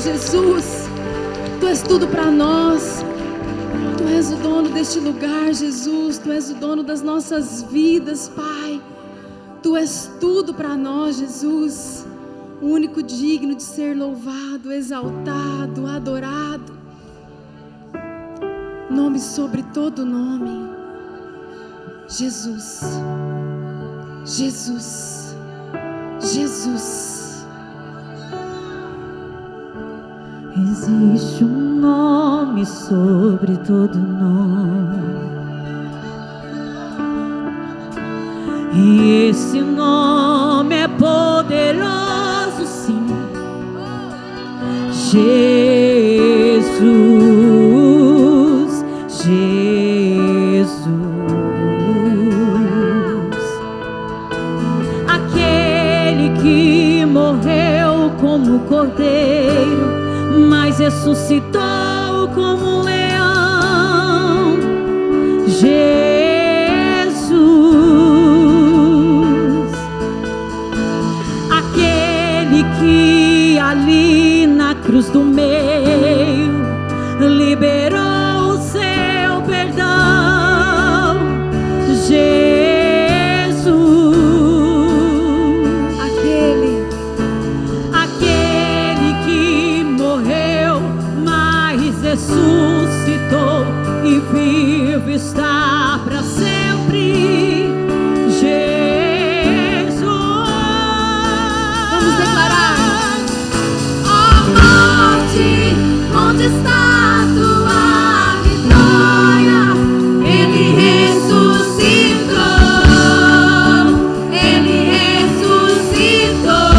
Jesus. Tu és tudo para nós. Tu és o dono deste lugar, Jesus. Tu és o dono das nossas vidas, Pai. Tu és tudo para nós, Jesus. O único digno de ser louvado, exaltado, adorado. Nome sobre todo nome. Jesus. Jesus. Jesus. Existe um nome sobre todo nome, e esse nome é poderoso, sim. Jesus, Jesus, aquele que morreu como cordeiro, mas ressuscitou como um leão. Jesus, aquele que ali na cruz do meio liberou o seu perdão. Jesus, aquele que morreu, mas ressuscitou e vivo está para sempre. Jesus, Vamos declarar. ó morte, onde está a tua vitória? Ele ressuscitou, ele ressuscitou.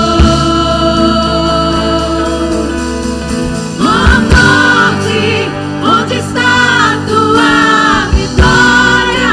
Ó morte, onde está a tua vitória?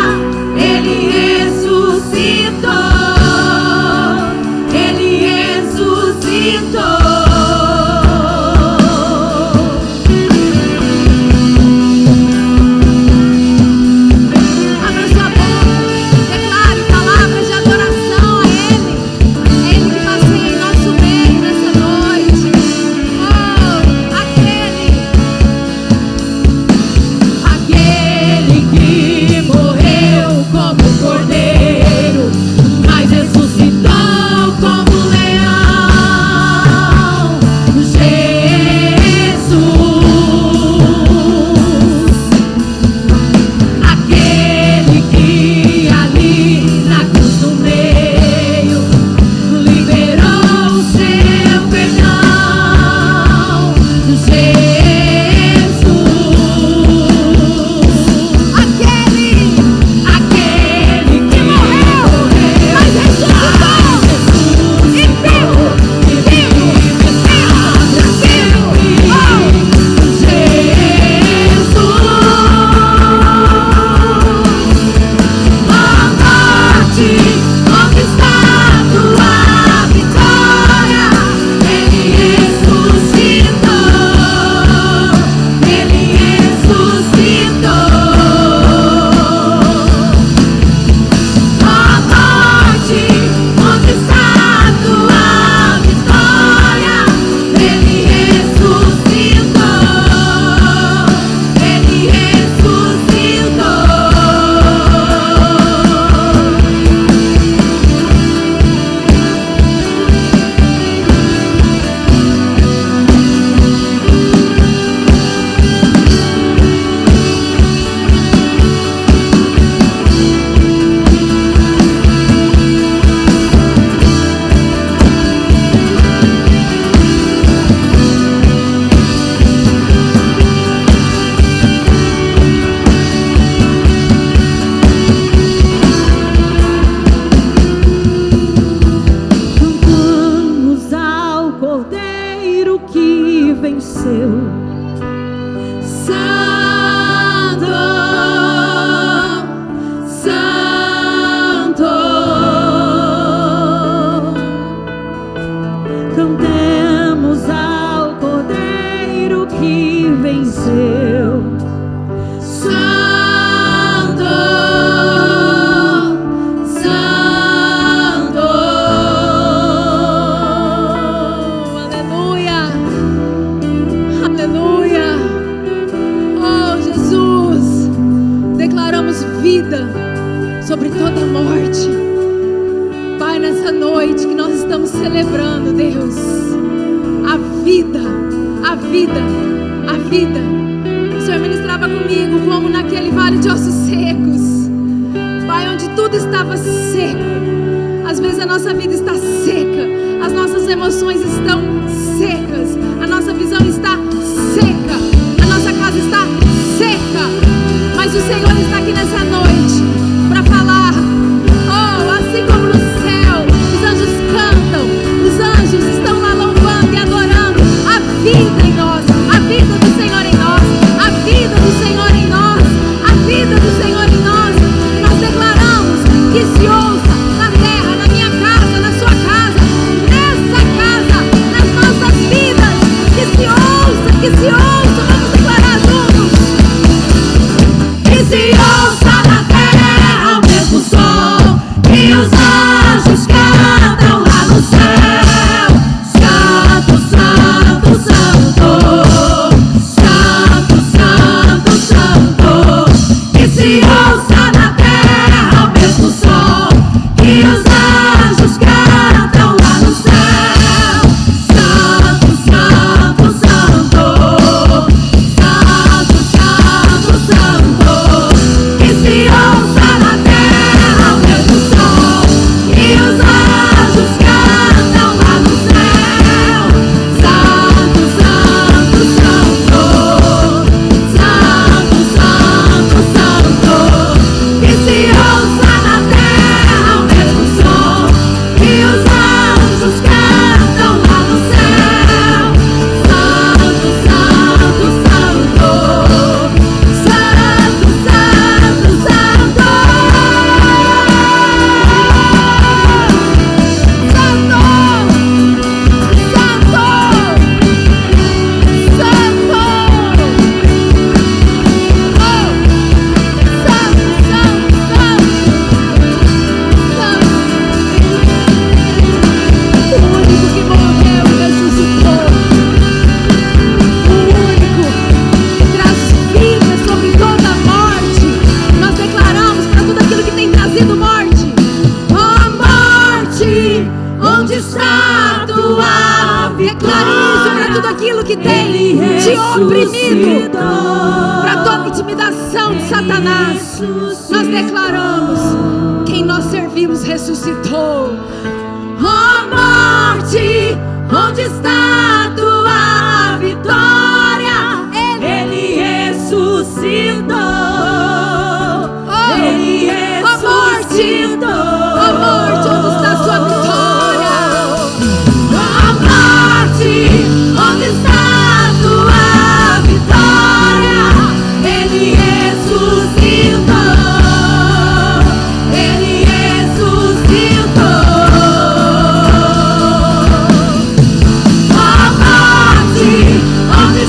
vida sobre toda morte. Pai, nessa noite que nós estamos celebrando, Deus, a vida, a vida, a vida. O Senhor ministrava comigo como naquele vale de ossos secos, Pai, onde tudo estava seco. Às vezes a nossa vida está seca, as nossas emoções estão secas, a nossa visão está seca, a nossa casa está seca. Mas o Senhor está aqui nessa noite para falar, oh, assim como no céu os anjos cantam, os anjos estão lá louvando e adorando a vida em nós, a vida do Senhor em nós, a vida do Senhor em nós, a vida do Senhor em nós. Nós declaramos que se ouça na terra, na minha casa, na sua casa, nessa casa, nas nossas vidas, que se ouça, vamos declarar juntos. Que se ouça na terra o mesmo som que os anjos cantam lá no céu. Santo, santo, santo, santo, santo, santo. Que se ouça na terra o mesmo som que os anjos cantam lá no céu. Santo, santo, santo, santo, santo, santo. Que se ouça na terra o mesmo som que os anjos cantam lá no céu. Santo, santo, santo, santo, santo, santo. Que se ouça na terra o mesmo som que os anjos cantam lá no céu. Santo, santo, santo, santo, santo, santo. O único que morreu e ressuscitou, o único que traz vida sobre toda a morte. Nós declaramos para tudo aquilo que tem trazido morte: ó morte, onde está a tua vitória? Declare isso para tudo aquilo que tem te oprimido, para toda intimidação de Satanás. Nós declaramos: quem nós servimos ressuscitou. Ó morte, onde está a tua vitória? Ele ressuscitou. Ele ressuscitou. Ó morte, onde está a sua vitória? Ó morte, onde está a tua vitória? Ele ressuscitou. Ele ressuscitou. Ó morte, onde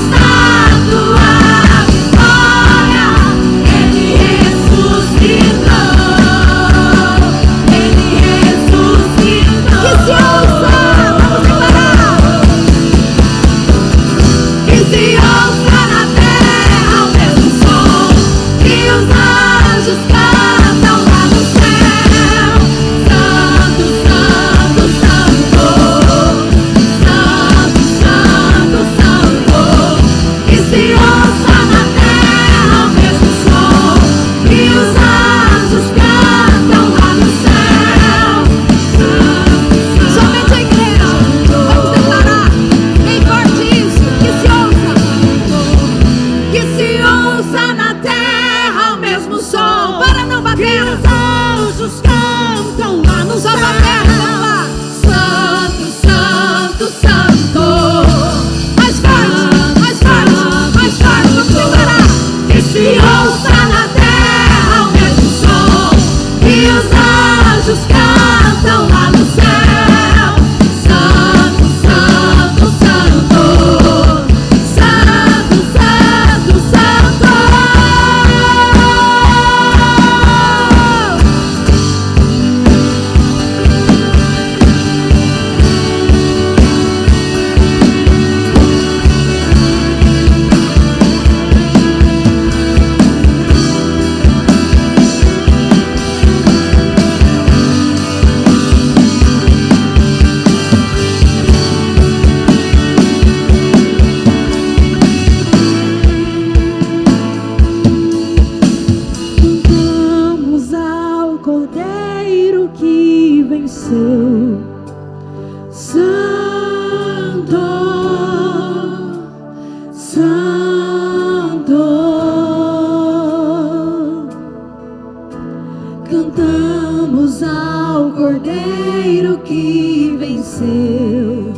Cantamos ao Cordeiro que venceu.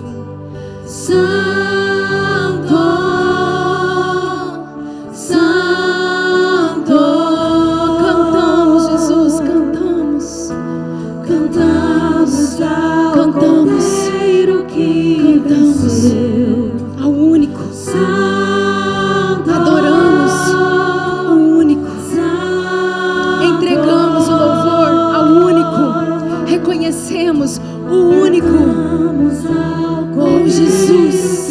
Santo, Santo. Cantamos, Jesus, cantamos. Cantamos ao Cordeiro que venceu. Ao único. Santo, Adoramos o único. Entregamos o louvor ao único. Reconhecemos o único. Oh, Jesus,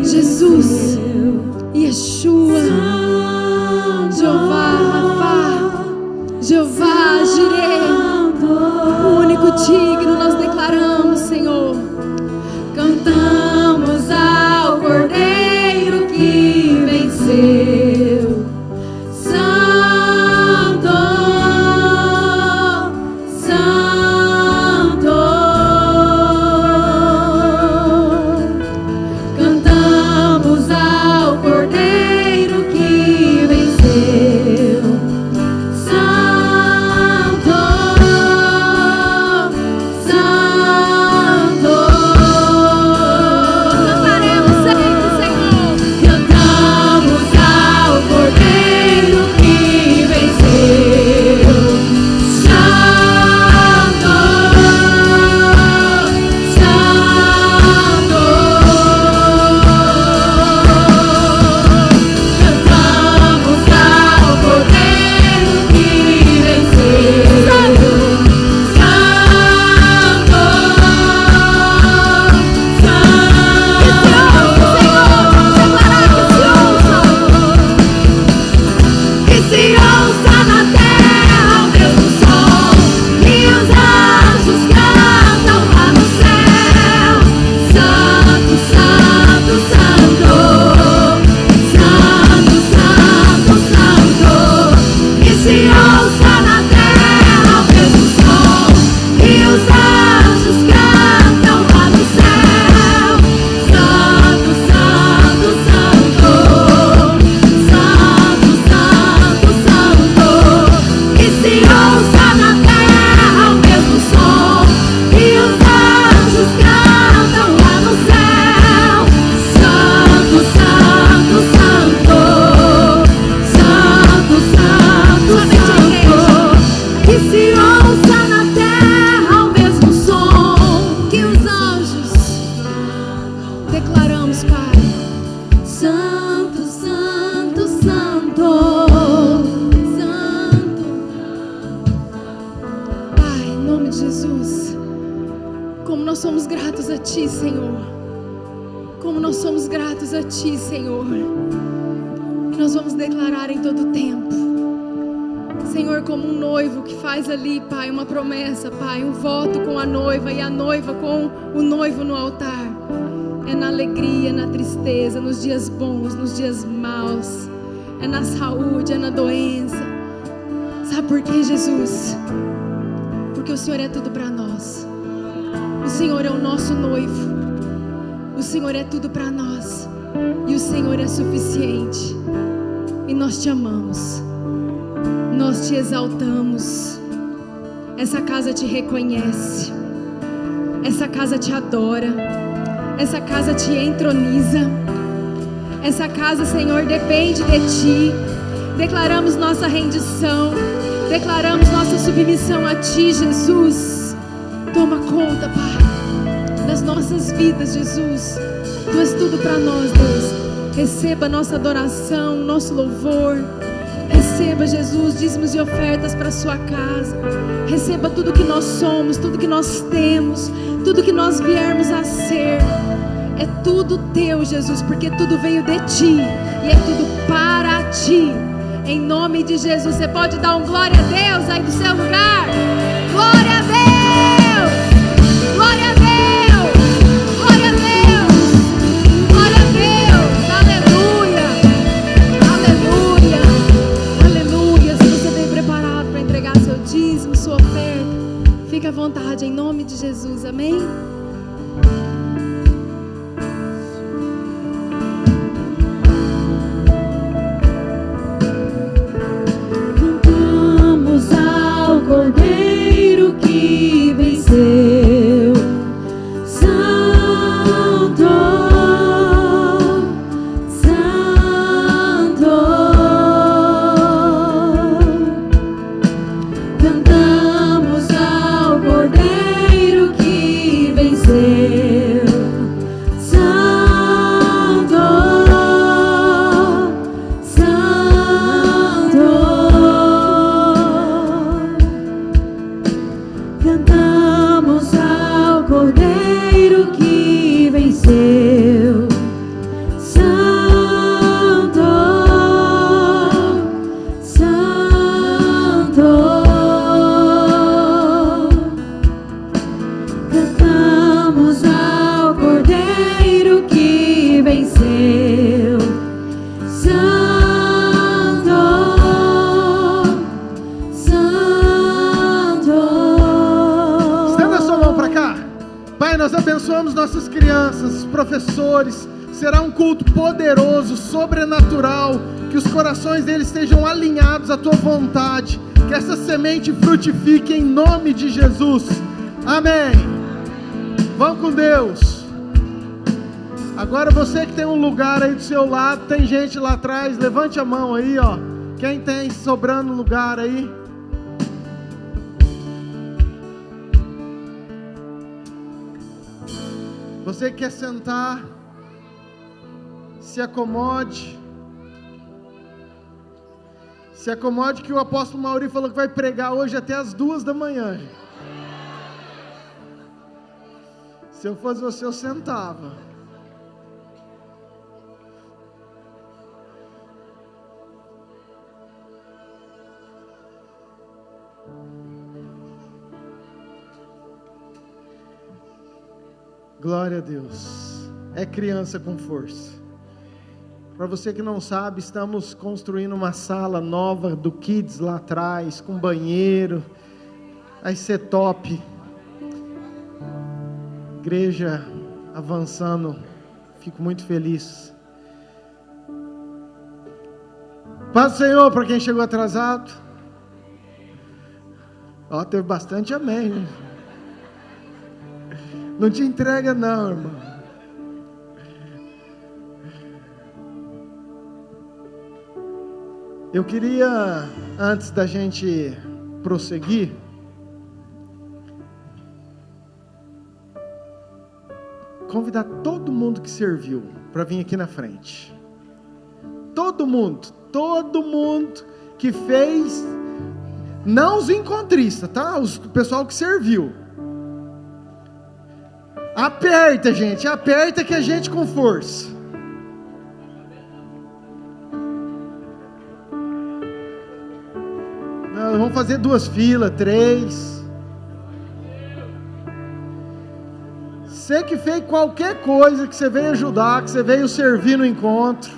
Jesus, Yeshua, Jeová, Rafa, Jeová, Jireh, o único digno nós declaramos, Senhor. Cantamos ao Cordeiro que venceu. Santo, Santo. Cantamos ao Cordeiro que venceu. Santo, Santo. Cantaremos sempre, Senhor. Cantamos ao Cordeiro que venceu. Santo, Santo. Cantamos ao Cordeiro que venceu. Santo, que se ouça na terra o mesmo som que os anjos cantam lá no céu. Santo, Santo, Santo. Santo, Santo, Santo. Que se ouça na terra o mesmo som que os anjos cantam lá no céu. Santo, Santo, Santo. Santo, Santo, Santo. Que se ouça na terra o mesmo som que os anjos cantam lá no céu. Santo, Santo, Santo. Santo, Santo, Santo. Que se ouça na terra o mesmo som que os anjos. Declaramos, Pai. Santo, Santo, Santo. Santo. Pai, em nome de Jesus, como nós somos gratos a Ti, Senhor. Como nós somos gratos a Ti, Senhor. E nós vamos declarar em todo tempo, Senhor, como um noivo que faz ali, Pai, uma promessa, Pai, um voto com a noiva e a noiva com o noivo no altar. É na alegria, na tristeza, nos dias bons, nos dias maus. É na saúde, é na doença. Sabe por quê, Jesus? Porque o Senhor é tudo para nós. O Senhor é o nosso noivo. O Senhor é tudo para nós. E o Senhor é suficiente. E nós Te amamos. Nós Te exaltamos. Essa casa Te reconhece. Essa casa Te adora. Essa casa Te entroniza. Essa casa, Senhor, depende de Ti. Declaramos nossa rendição. Declaramos nossa submissão a Ti, Jesus. Toma conta, Pai, das nossas vidas, Jesus. Tu és tudo para nós, Deus. Receba nossa adoração, nosso louvor. Receba, Jesus, dízimos e ofertas para a Sua casa. Receba tudo que nós somos, tudo que nós temos, tudo que nós viermos a ser. É tudo Teu, Jesus, porque tudo veio de Ti e é tudo para Ti. Em nome de Jesus, você pode dar um glória a Deus aí do seu lugar. Glória a Deus! Glória a Deus! Glória a Deus! Glória a Deus! Aleluia! Aleluia! Aleluia! Se você veio preparado para entregar seu dízimo, sua oferta, fique à vontade em nome de Jesus. Amém? Cordeiro que nós abençoamos nossas crianças, professores. Será um culto poderoso, sobrenatural. Que os corações deles estejam alinhados à tua vontade. Que essa semente frutifique em nome de Jesus. Amém. Vão com Deus. Agora você que tem um lugar aí do seu lado, tem gente lá atrás, levante a mão aí, ó. Quem tem sobrando lugar aí? Você que quer sentar, se acomode. Se acomode que o apóstolo Mauri falou que vai pregar hoje até as 2 da manhã. Se eu fosse você, eu sentava. Glória a Deus. É criança com força. Para você que não sabe, estamos construindo uma sala nova do Kids lá atrás, com banheiro. Vai ser top. Igreja avançando. Fico muito feliz. Paz do Senhor para quem chegou atrasado. Ó, teve bastante amém, né? Não te entrega não, irmão. Eu queria, antes da gente prosseguir, convidar todo mundo que serviu para vir aqui na frente. Todo mundo que fez, não os encontristas, tá? O pessoal que serviu. Aperta, gente, aperta que a gente com força. Vamos fazer 2 filas, 3. Você que fez qualquer coisa, que você veio ajudar, que você veio servir no encontro.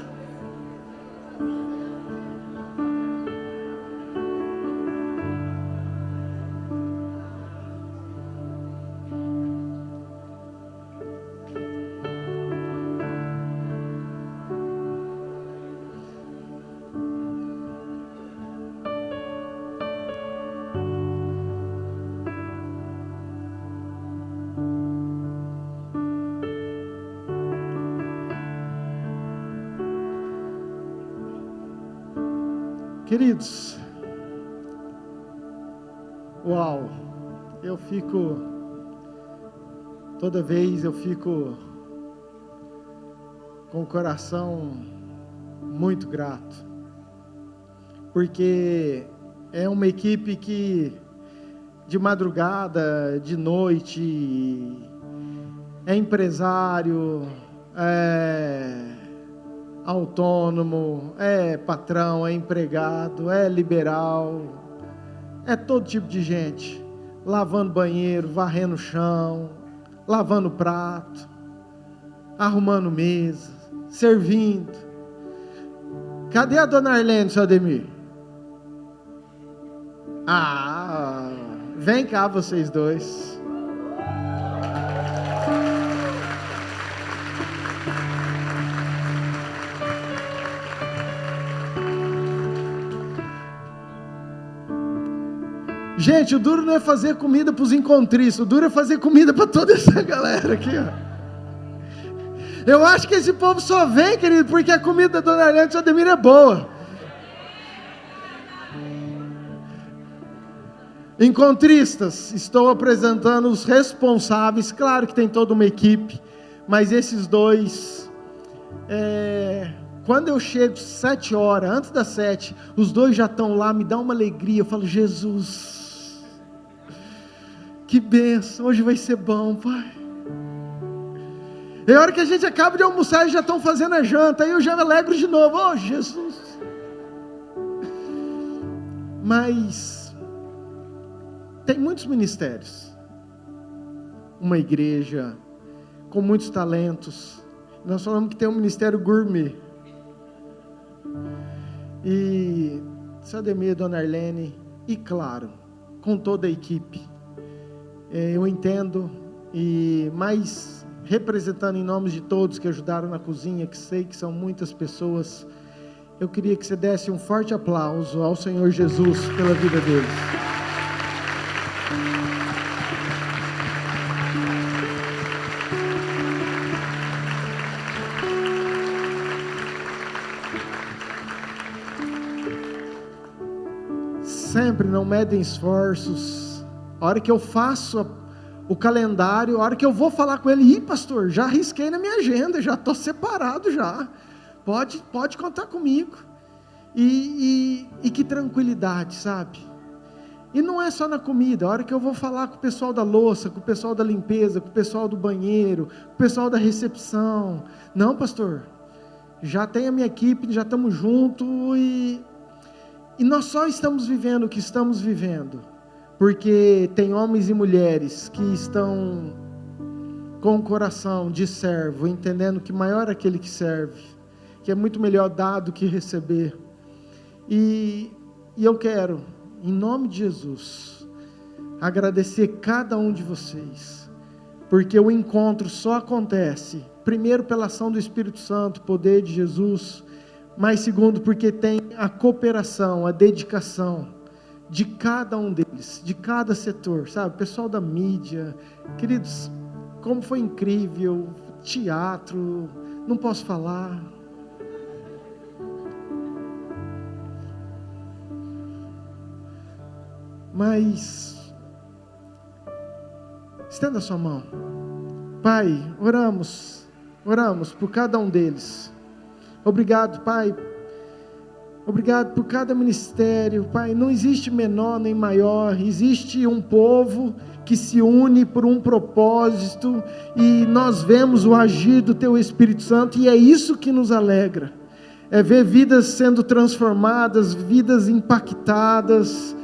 Queridos, uau, toda vez eu fico com o coração muito grato, porque é uma equipe que de madrugada, de noite, é empresário, autônomo, é patrão, é empregado, é liberal, é todo tipo de gente, lavando banheiro, varrendo o chão, lavando prato, arrumando mesa, servindo. Cadê a dona Arlene, seu Ademir? Vem cá vocês dois. Gente, o duro não é fazer comida para os encontristas, o duro é fazer comida para toda essa galera aqui, ó. Eu acho que esse povo só vem, querido, porque a comida da dona Arlene e do Ademir é boa. Encontristas, estou apresentando os responsáveis, claro que tem toda uma equipe, mas esses dois, quando eu chego 7 horas, antes das 7, os dois já estão lá, me dá uma alegria, eu falo, Jesus, que bênção, hoje vai ser bom, Pai. E a hora que a gente acaba de almoçar, eles já estão fazendo a janta, aí eu já me alegro de novo, oh Jesus. Mas tem muitos ministérios, uma igreja com muitos talentos. Nós falamos que tem um ministério gourmet. E seu Ademir, dona Arlene, e claro, com toda a equipe, eu entendo Mas representando em nome de todos que ajudaram na cozinha, que sei que são muitas pessoas, eu queria que você desse um forte aplauso ao Senhor Jesus pela vida deles. Sempre não medem esforços. A hora que eu faço o calendário, a hora que eu vou falar com ele, pastor, já risquei na minha agenda, já estou separado já. Pode contar comigo. E que tranquilidade, sabe? E não é só na comida. A hora que eu vou falar com o pessoal da louça, com o pessoal da limpeza, com o pessoal do banheiro, com o pessoal da recepção. Não, pastor, já tem a minha equipe, já estamos juntos e nós só estamos vivendo o que estamos vivendo porque tem homens e mulheres que estão com o coração de servo, entendendo que maior é aquele que serve, que é muito melhor dar do que receber. E eu quero, em nome de Jesus, agradecer cada um de vocês, porque o encontro só acontece, primeiro pela ação do Espírito Santo, poder de Jesus, mas segundo porque tem a cooperação, a dedicação de cada um deles, de cada setor, sabe? Pessoal da mídia, queridos, como foi incrível, teatro, não posso falar. Mas, estenda a sua mão. Pai, oramos por cada um deles. Obrigado, Pai. Obrigado por cada ministério, Pai. Não existe menor nem maior, existe um povo que se une por um propósito, e nós vemos o agir do Teu Espírito Santo, e é isso que nos alegra, é ver vidas sendo transformadas, vidas impactadas,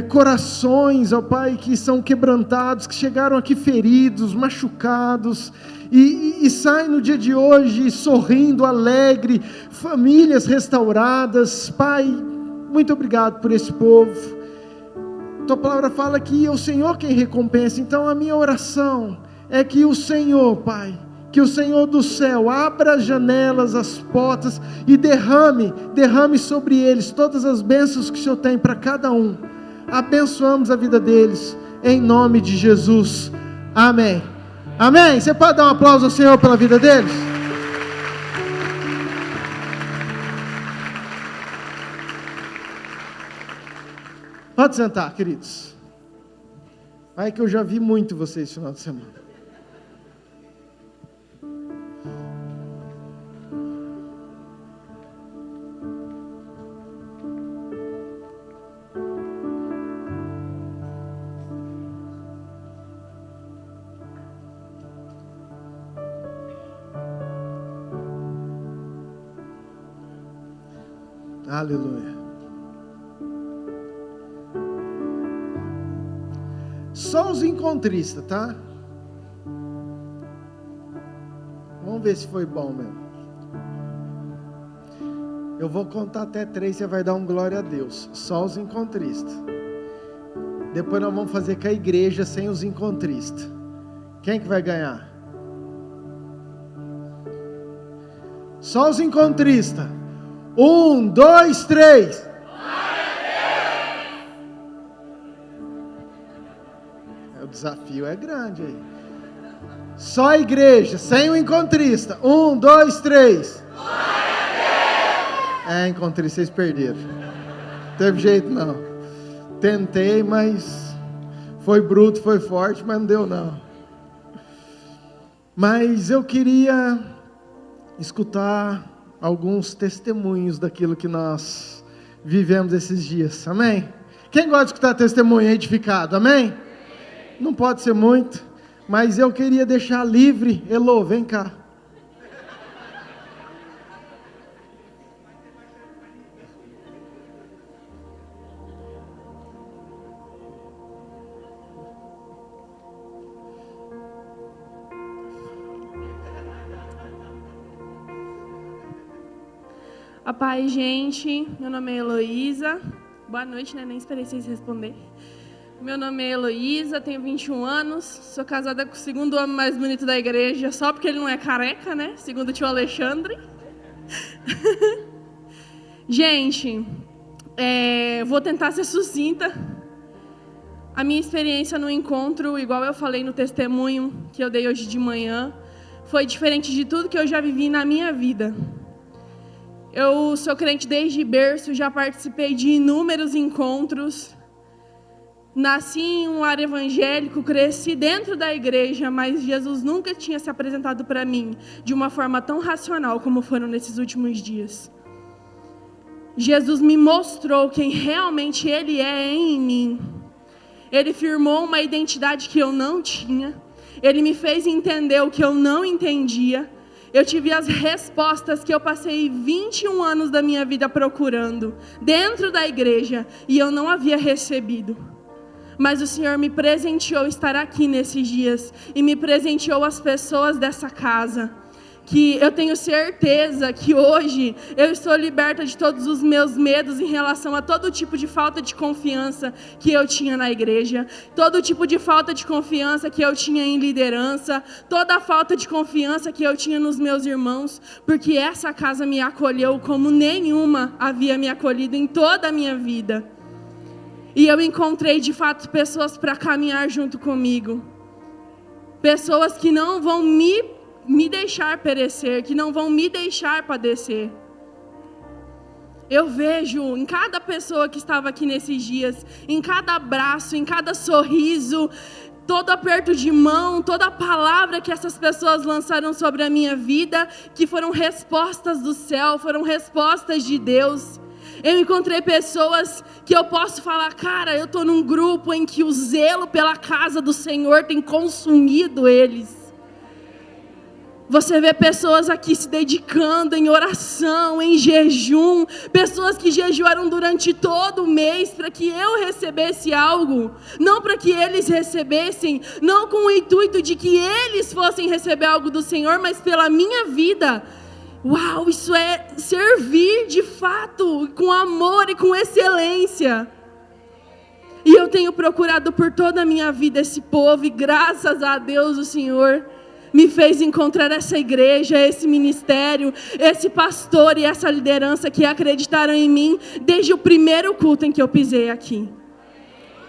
corações, ó Pai, que são quebrantados, que chegaram aqui feridos, machucados, e saem no dia de hoje sorrindo, alegre, famílias restauradas. Pai, muito obrigado por esse povo. Tua palavra fala que é o Senhor quem recompensa, então a minha oração é que o Senhor, Pai, que o Senhor do céu abra as janelas, as portas e derrame sobre eles todas as bênçãos que o Senhor tem para cada um. Abençoamos a vida deles, em nome de Jesus, amém. Amém? Você pode dar um aplauso ao Senhor pela vida deles? Pode sentar, queridos. Vai que eu já vi muito vocês esse final de semana. Aleluia. Só os encontristas, tá? Vamos ver se foi bom mesmo. Eu vou contar até 3, você vai dar um glória a Deus. Só os encontristas. Depois nós vamos fazer com a igreja sem os encontristas. Quem que vai ganhar? Só os encontristas. 1, 2, 3. O desafio é grande aí. Só a igreja, sem o encontrista. 1, 2, 3. Encontrista, vocês perderam. Não teve jeito não. Tentei, mas foi bruto, foi forte, mas não deu não. Mas eu queria escutar alguns testemunhos daquilo que nós vivemos esses dias, amém? Quem gosta de escutar testemunho edificado, amém? Não pode ser muito, mas eu queria deixar livre. Elô, vem cá. A paz, gente. Meu nome é Heloísa. Boa noite, né? Nem esperei vocês responder. Meu nome é Heloísa, tenho 21 anos, sou casada com o segundo homem mais bonito da igreja, só porque ele não é careca, né? Segundo o tio Alexandre. Gente, vou tentar ser sucinta. A minha experiência no encontro, igual eu falei no testemunho que eu dei hoje de manhã, foi diferente de tudo que eu já vivi na minha vida. Eu sou crente desde berço, já participei de inúmeros encontros. Nasci em um lar evangélico, cresci dentro da igreja, mas Jesus nunca tinha se apresentado para mim de uma forma tão racional como foram nesses últimos dias. Jesus me mostrou quem realmente Ele é em mim. Ele firmou uma identidade que eu não tinha. Ele me fez entender o que eu não entendia. Eu tive as respostas que eu passei 21 anos da minha vida procurando dentro da igreja e eu não havia recebido. Mas o Senhor me presenteou estar aqui nesses dias e me presenteou as pessoas dessa casa, que eu tenho certeza que hoje eu estou liberta de todos os meus medos em relação a todo tipo de falta de confiança que eu tinha na igreja, todo tipo de falta de confiança que eu tinha em liderança, toda a falta de confiança que eu tinha nos meus irmãos, porque essa casa me acolheu como nenhuma havia me acolhido em toda a minha vida. E eu encontrei de fato pessoas para caminhar junto comigo, pessoas que não vão me deixar perecer, que não vão me deixar padecer. Eu vejo em cada pessoa que estava aqui nesses dias, em cada abraço, em cada sorriso, todo aperto de mão, toda palavra que essas pessoas lançaram sobre a minha vida, que foram respostas do céu, foram respostas de Deus. Eu encontrei pessoas que eu posso falar, cara, eu estou num grupo em que o zelo pela casa do Senhor tem consumido eles. Você vê pessoas aqui se dedicando em oração, em jejum, pessoas que jejuaram durante todo o mês para que eu recebesse algo, não para que eles recebessem, não com o intuito de que eles fossem receber algo do Senhor, mas pela minha vida. Uau, isso é servir de fato, com amor e com excelência. E eu tenho procurado por toda a minha vida esse povo, e graças a Deus o Senhor me fez encontrar essa igreja, esse ministério, esse pastor e essa liderança que acreditaram em mim desde o primeiro culto em que eu pisei aqui.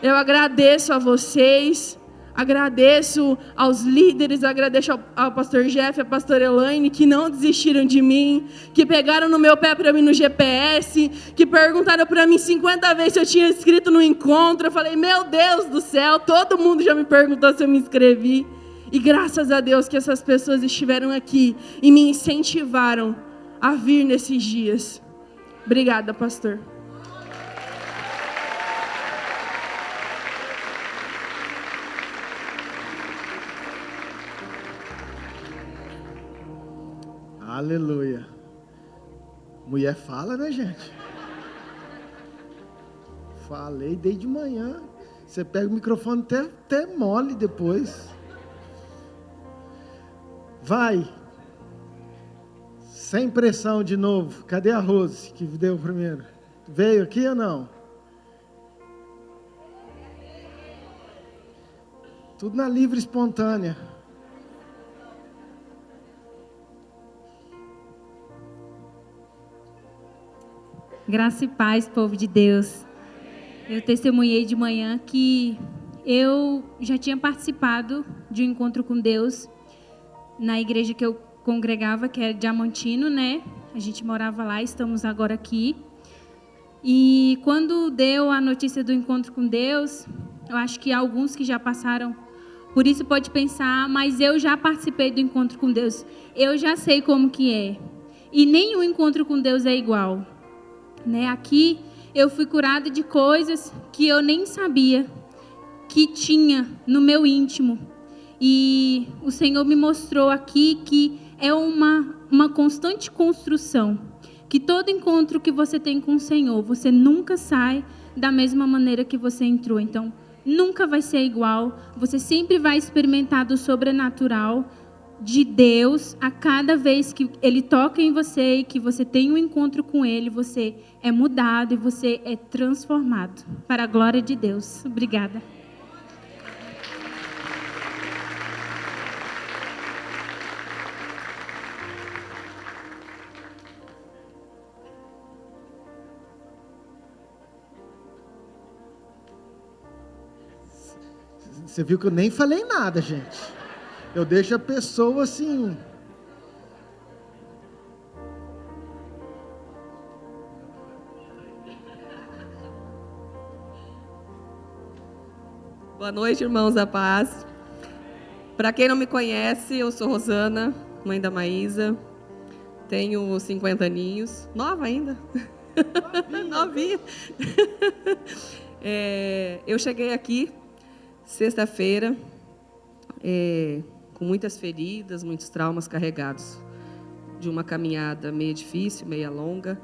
Eu agradeço a vocês, agradeço aos líderes, agradeço ao pastor Jeff, à pastora Elaine, que não desistiram de mim, que pegaram no meu pé para eu ir no GPS, que perguntaram para mim 50 vezes se eu tinha inscrito no encontro. Eu falei, meu Deus do céu, todo mundo já me perguntou se eu me inscrevi. E graças a Deus que essas pessoas estiveram aqui e me incentivaram a vir nesses dias. Obrigada, pastor. Aleluia. Mulher fala, né, gente? Falei desde manhã. Você pega o microfone até mole depois. Vai. Sem pressão de novo. Cadê a Rose que deu o primeiro? Veio aqui ou não? Tudo na livre espontânea. Graça e paz, povo de Deus. Eu testemunhei de manhã que eu já tinha participado de um encontro com Deus na igreja que eu congregava, que é Diamantino, né? A gente morava lá, estamos agora aqui. E quando deu a notícia do encontro com Deus, eu acho que alguns que já passaram por isso pode pensar, mas eu já participei do encontro com Deus. Eu já sei como que é. E nenhum encontro com Deus é igual. Né? Aqui eu fui curada de coisas que eu nem sabia que tinha no meu íntimo. E o Senhor me mostrou aqui que é uma constante construção. Que todo encontro que você tem com o Senhor, você nunca sai da mesma maneira que você entrou. Então, nunca vai ser igual. Você sempre vai experimentar do sobrenatural de Deus a cada vez que Ele toca em você e que você tem um encontro com Ele, você é mudado e você é transformado. Para a glória de Deus. Obrigada. Você viu que eu nem falei nada, gente. Eu deixo a pessoa assim. Boa noite, irmãos da paz. Para quem não me conhece, eu sou Rosana, mãe da Maísa. Tenho 50 aninhos. Nova ainda. Novinha. Eu cheguei aqui sexta-feira com muitas feridas, muitos traumas carregados. De uma caminhada meio difícil, meia longa.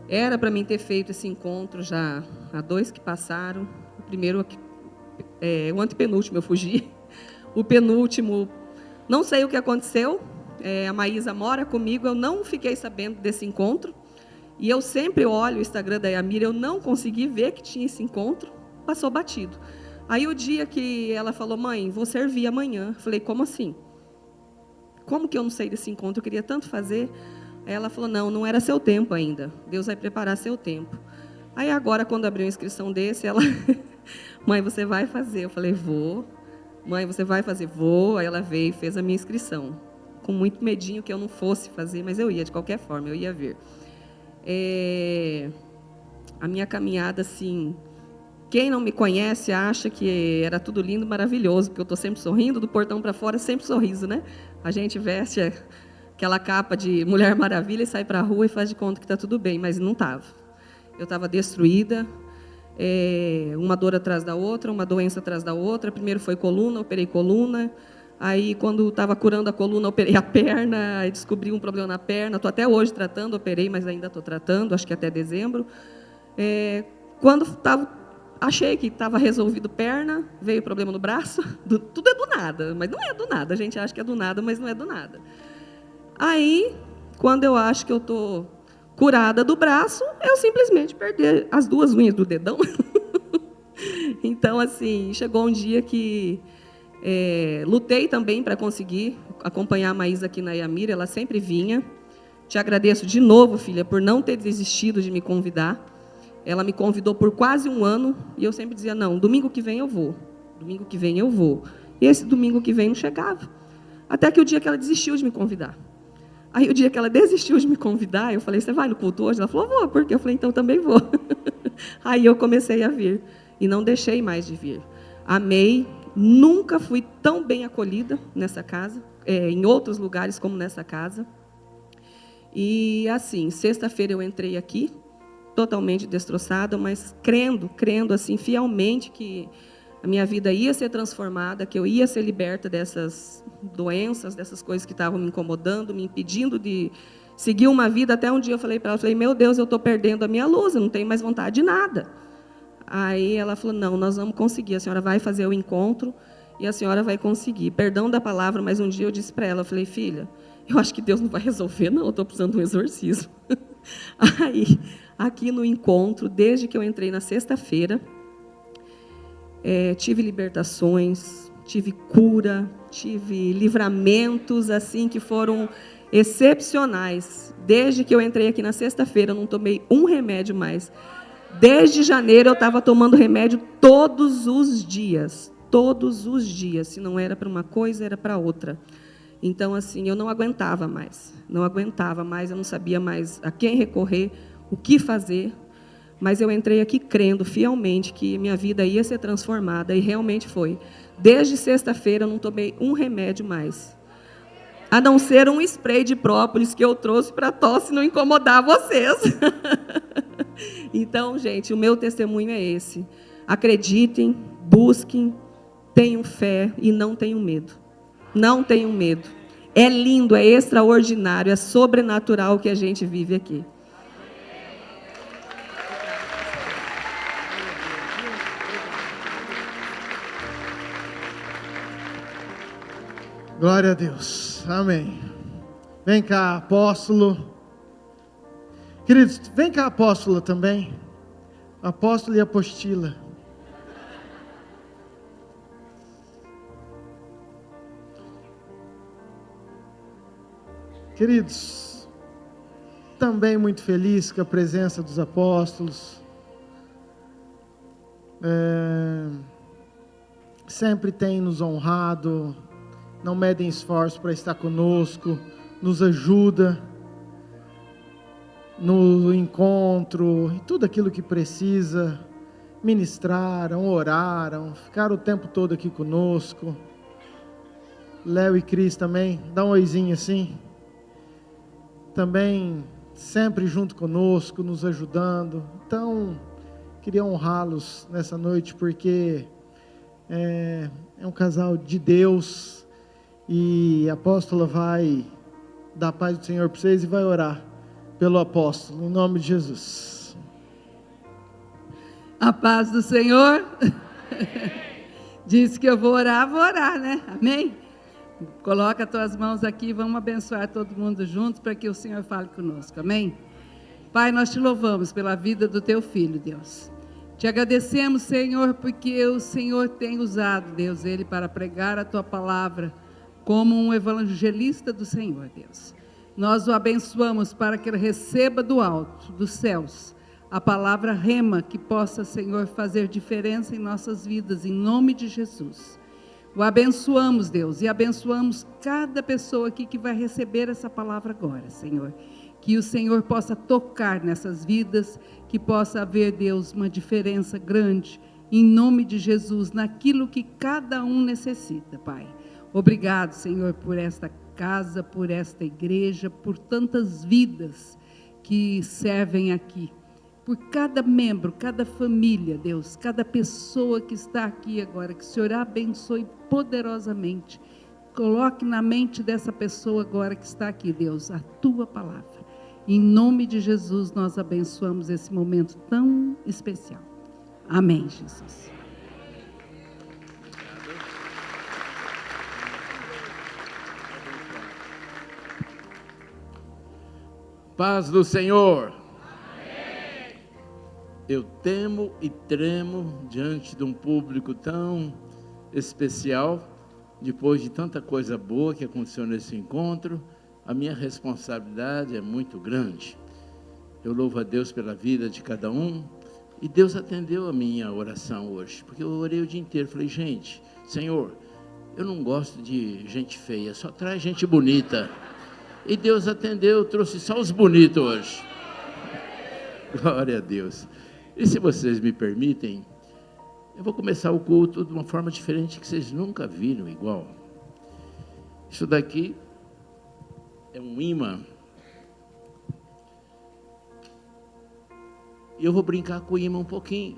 Era para mim ter feito esse encontro já há 2 que passaram. O primeiro, o antepenúltimo eu fugi. O penúltimo, não sei o que aconteceu. A Maísa mora comigo, eu não fiquei sabendo desse encontro. E eu sempre olho o Instagram da Yamira, eu não consegui ver que tinha esse encontro, passou batido. Aí o dia que ela falou, mãe, vou servir amanhã. Eu falei, como assim? Como que eu não sei desse encontro? Eu queria tanto fazer. Aí ela falou, não era seu tempo ainda. Deus vai preparar seu tempo. Aí agora, quando abriu a inscrição desse, ela... Mãe, você vai fazer? Eu falei, vou. Mãe, você vai fazer? Vou. Aí ela veio e fez a minha inscrição. Com muito medinho que eu não fosse fazer, mas eu ia, de qualquer forma, eu ia vir. A minha caminhada, assim... Quem não me conhece acha que era tudo lindo, maravilhoso, porque eu estou sempre sorrindo, do portão para fora, sempre sorriso, né? A gente veste aquela capa de Mulher Maravilha e sai para a rua e faz de conta que está tudo bem, mas não estava. Eu estava destruída, uma dor atrás da outra, uma doença atrás da outra. Primeiro foi coluna, operei coluna. Aí, quando estava curando a coluna, operei a perna, aí descobri um problema na perna. Estou até hoje tratando, operei, mas ainda estou tratando, acho que até dezembro. Quando achei que estava resolvido perna, veio o problema no braço. Tudo é do nada, mas não é do nada. A gente acha que é do nada, mas não é do nada. Aí, quando eu acho que eu estou curada do braço, eu simplesmente perdi as 2 unhas do dedão. Então, assim, chegou um dia que lutei também para conseguir acompanhar a Maísa aqui na Yamira, ela sempre vinha. Te agradeço de novo, filha, por não ter desistido de me convidar. Ela me convidou por quase 1 ano e eu sempre dizia, não, domingo que vem eu vou. Domingo que vem eu vou. E esse domingo que vem não chegava. Até que o dia que ela desistiu de me convidar. Aí, o dia que ela desistiu de me convidar, eu falei, você vai no culto hoje? Ela falou, vou, porque eu falei, então também vou. Aí eu comecei a vir e não deixei mais de vir. Amei, nunca fui tão bem acolhida nessa casa, em outros lugares como nessa casa. E assim, sexta-feira eu entrei aqui, totalmente destroçada, mas crendo assim, fielmente que a minha vida ia ser transformada, que eu ia ser liberta dessas doenças, dessas coisas que estavam me incomodando, me impedindo de seguir uma vida. Até um dia eu falei para ela, meu Deus, eu estou perdendo a minha luz, eu não tenho mais vontade de nada. Aí ela falou, não, nós vamos conseguir, a senhora vai fazer o encontro e a senhora vai conseguir. Perdão da palavra, mas um dia eu disse para ela, eu falei, filha, eu acho que Deus não vai resolver, não, eu estou precisando de um exorcismo. Aí, aqui no encontro, desde que eu entrei na sexta-feira, tive libertações, tive cura, tive livramentos assim que foram excepcionais. Desde que eu entrei aqui na sexta-feira, eu não tomei um remédio mais. Desde janeiro eu estava tomando remédio todos os dias. Todos os dias. Se não era para uma coisa, era para outra. Então, assim, eu não aguentava mais. Não aguentava mais, eu não sabia mais a quem recorrer, o que fazer. Mas eu entrei aqui crendo fielmente que minha vida ia ser transformada, e realmente foi. Desde sexta-feira eu não tomei um remédio mais. A não ser um spray de própolis que eu trouxe para a tosse não incomodar vocês. Então, gente, o meu testemunho é esse. Acreditem, busquem, tenham fé e não tenham medo. Não tenham medo. É lindo, é extraordinário, é sobrenatural o que a gente vive aqui. Glória a Deus. Amém. Vem cá, apóstolo. Queridos, vem cá, apóstola também. Apóstolo e apostila. Queridos, também muito feliz com a presença dos apóstolos. sempre tem nos honrado, não medem esforço para estar conosco, nos ajuda no encontro, e tudo aquilo que precisa, ministraram, oraram, ficaram o tempo todo aqui conosco. Léo e Cris também, dá um oizinho assim, também sempre junto conosco, nos ajudando. Então, queria honrá-los nessa noite, porque é um casal de Deus, e a apóstola vai dar a paz do Senhor para vocês e vai orar pelo apóstolo, em nome de Jesus. A paz do Senhor. Disse que eu vou orar, né? Amém? Coloca as tuas mãos aqui, vamos abençoar todo mundo juntos para que o Senhor fale conosco, amém? Pai, nós te louvamos pela vida do teu filho, Deus. Te agradecemos, Senhor, porque o Senhor tem usado, Deus, ele para pregar a tua palavra como um evangelista do Senhor, Deus. Nós o abençoamos para que ele receba do alto, dos céus, a palavra rema que possa, Senhor, fazer diferença em nossas vidas, em nome de Jesus. O abençoamos, Deus, e abençoamos cada pessoa aqui que vai receber essa palavra agora, Senhor. Que o Senhor possa tocar nessas vidas, que possa haver, Deus, uma diferença grande, em nome de Jesus, naquilo que cada um necessita, Pai. Obrigado, Senhor, por esta casa, por esta igreja, por tantas vidas que servem aqui. Por cada membro, cada família, Deus, cada pessoa que está aqui agora, que o Senhor abençoe poderosamente. Coloque na mente dessa pessoa agora que está aqui, Deus, a tua palavra. Em nome de Jesus, nós abençoamos esse momento tão especial. Amém, Jesus. Paz do Senhor. Eu temo e tremo diante de um público tão especial, depois de tanta coisa boa que aconteceu nesse encontro. A minha responsabilidade é muito grande. Eu louvo a Deus pela vida de cada um, e Deus atendeu a minha oração hoje, porque eu orei o dia inteiro. Falei, gente, Senhor, eu não gosto de gente feia, só traz gente bonita. E Deus atendeu, trouxe só os bonitos hoje. Glória a Deus. E se vocês me permitem, eu vou começar o culto de uma forma diferente que vocês nunca viram igual. Isso daqui é um imã. E eu vou brincar com o imã um pouquinho.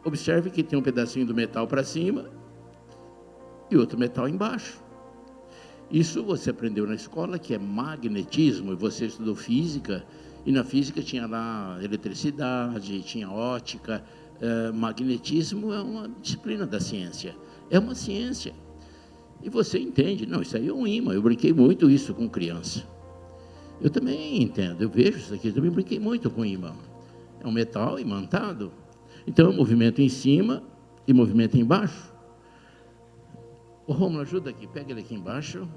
Observe que tem um pedacinho do metal para cima e outro metal embaixo. Isso você aprendeu na escola, que é magnetismo, e você estudou física, e na física tinha lá eletricidade, tinha ótica. Magnetismo é uma disciplina da ciência, é uma ciência. E você entende, não, isso aí é um imã. Eu brinquei muito isso com criança. Eu também entendo, eu vejo isso aqui, eu também brinquei muito com imã. É um metal imantado. Então, é movimento em cima e movimento embaixo. Ô Romulo, ajuda aqui, pega ele aqui embaixo.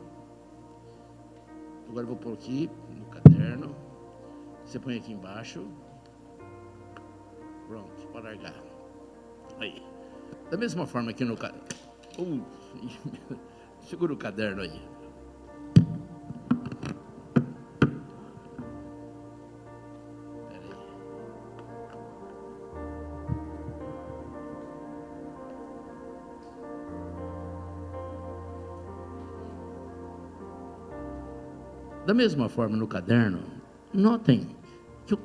Agora eu vou pôr aqui no caderno. Você põe aqui embaixo. Pronto, pode largar. Aí. Da mesma forma que no caderno. Segura o caderno aí. Da mesma forma no caderno, notem que o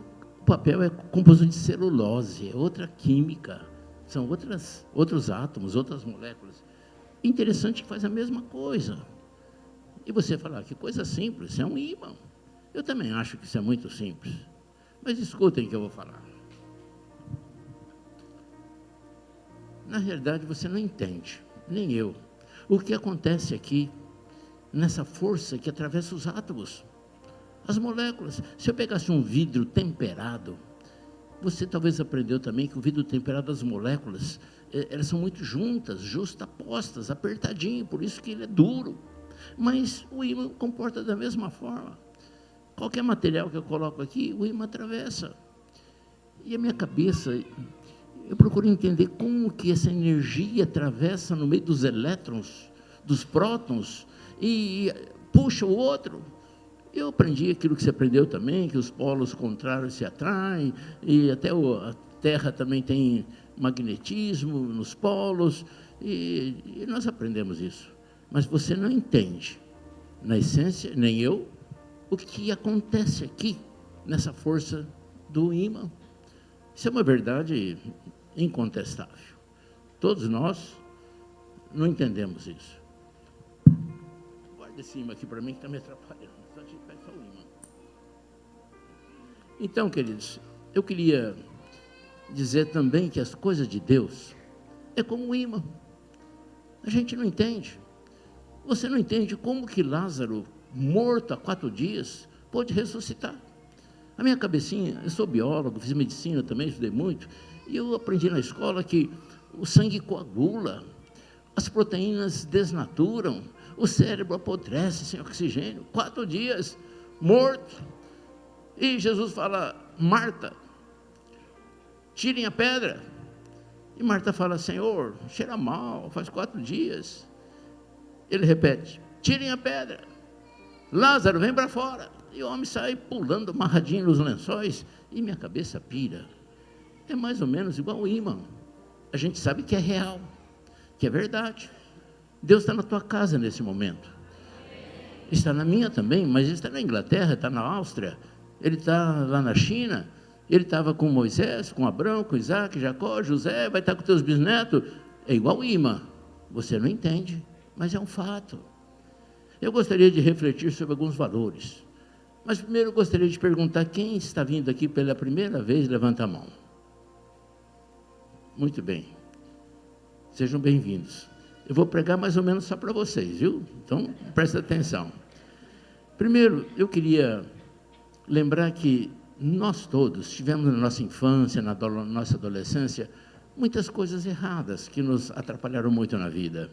papel é composto de celulose, é outra química, são outros átomos, outras moléculas. Interessante que faz a mesma coisa. E você fala, que coisa simples, isso é um ímã. Eu também acho que isso é muito simples. Mas escutem o que eu vou falar. Na realidade, você não entende, nem eu, o que acontece aqui, nessa força que atravessa os átomos, as moléculas. Se eu pegasse um vidro temperado, você talvez aprendeu também que o vidro temperado, as moléculas, elas são muito juntas, justapostas, apertadinho, por isso que ele é duro. Mas o ímã comporta da mesma forma. Qualquer material que eu coloco aqui, o ímã atravessa. E a minha cabeça, eu procuro entender como que essa energia atravessa no meio dos elétrons, dos prótons, e puxa o outro. Eu aprendi aquilo que você aprendeu também, que os polos contrários se atraem, e até a Terra também tem magnetismo nos polos, e nós aprendemos isso. Mas você não entende, na essência, nem eu, o que acontece aqui, nessa força do ímã. Isso é uma verdade incontestável. Todos nós não entendemos isso. Guarda esse ímã aqui para mim, que está me atrapalhando. Só o ímã. Então, queridos, eu queria dizer também que as coisas de Deus é como um ímã. A gente não entende. Você não entende como que Lázaro, morto há 4 dias, pôde ressuscitar. A minha cabecinha, eu sou biólogo, fiz medicina também, estudei muito, e eu aprendi na escola que o sangue coagula, as proteínas desnaturam, o cérebro apodrece sem oxigênio, 4 dias, morto. E Jesus fala, Marta, tirem a pedra. E Marta fala, Senhor, cheira mal, faz 4 dias. Ele repete, tirem a pedra. Lázaro, vem para fora. E o homem sai pulando, amarradinho nos lençóis, e minha cabeça pira. É mais ou menos igual o ímã. A gente sabe que é real, que é verdade. Deus está na tua casa nesse momento. Está na minha também, mas ele está na Inglaterra, está na Áustria, ele está lá na China, ele estava com Moisés, com Abraão, com Isaac, Jacó, José, vai estar com teus bisnetos. É igual o ímã. Você não entende, mas é um fato. Eu gostaria de refletir sobre alguns valores. Mas primeiro eu gostaria de perguntar, quem está vindo aqui pela primeira vez, levanta a mão. Muito bem. Sejam bem-vindos. Eu vou pregar mais ou menos só para vocês, viu? Então, presta atenção. Primeiro, eu queria lembrar que nós todos tivemos na nossa infância, na nossa adolescência, muitas coisas erradas que nos atrapalharam muito na vida.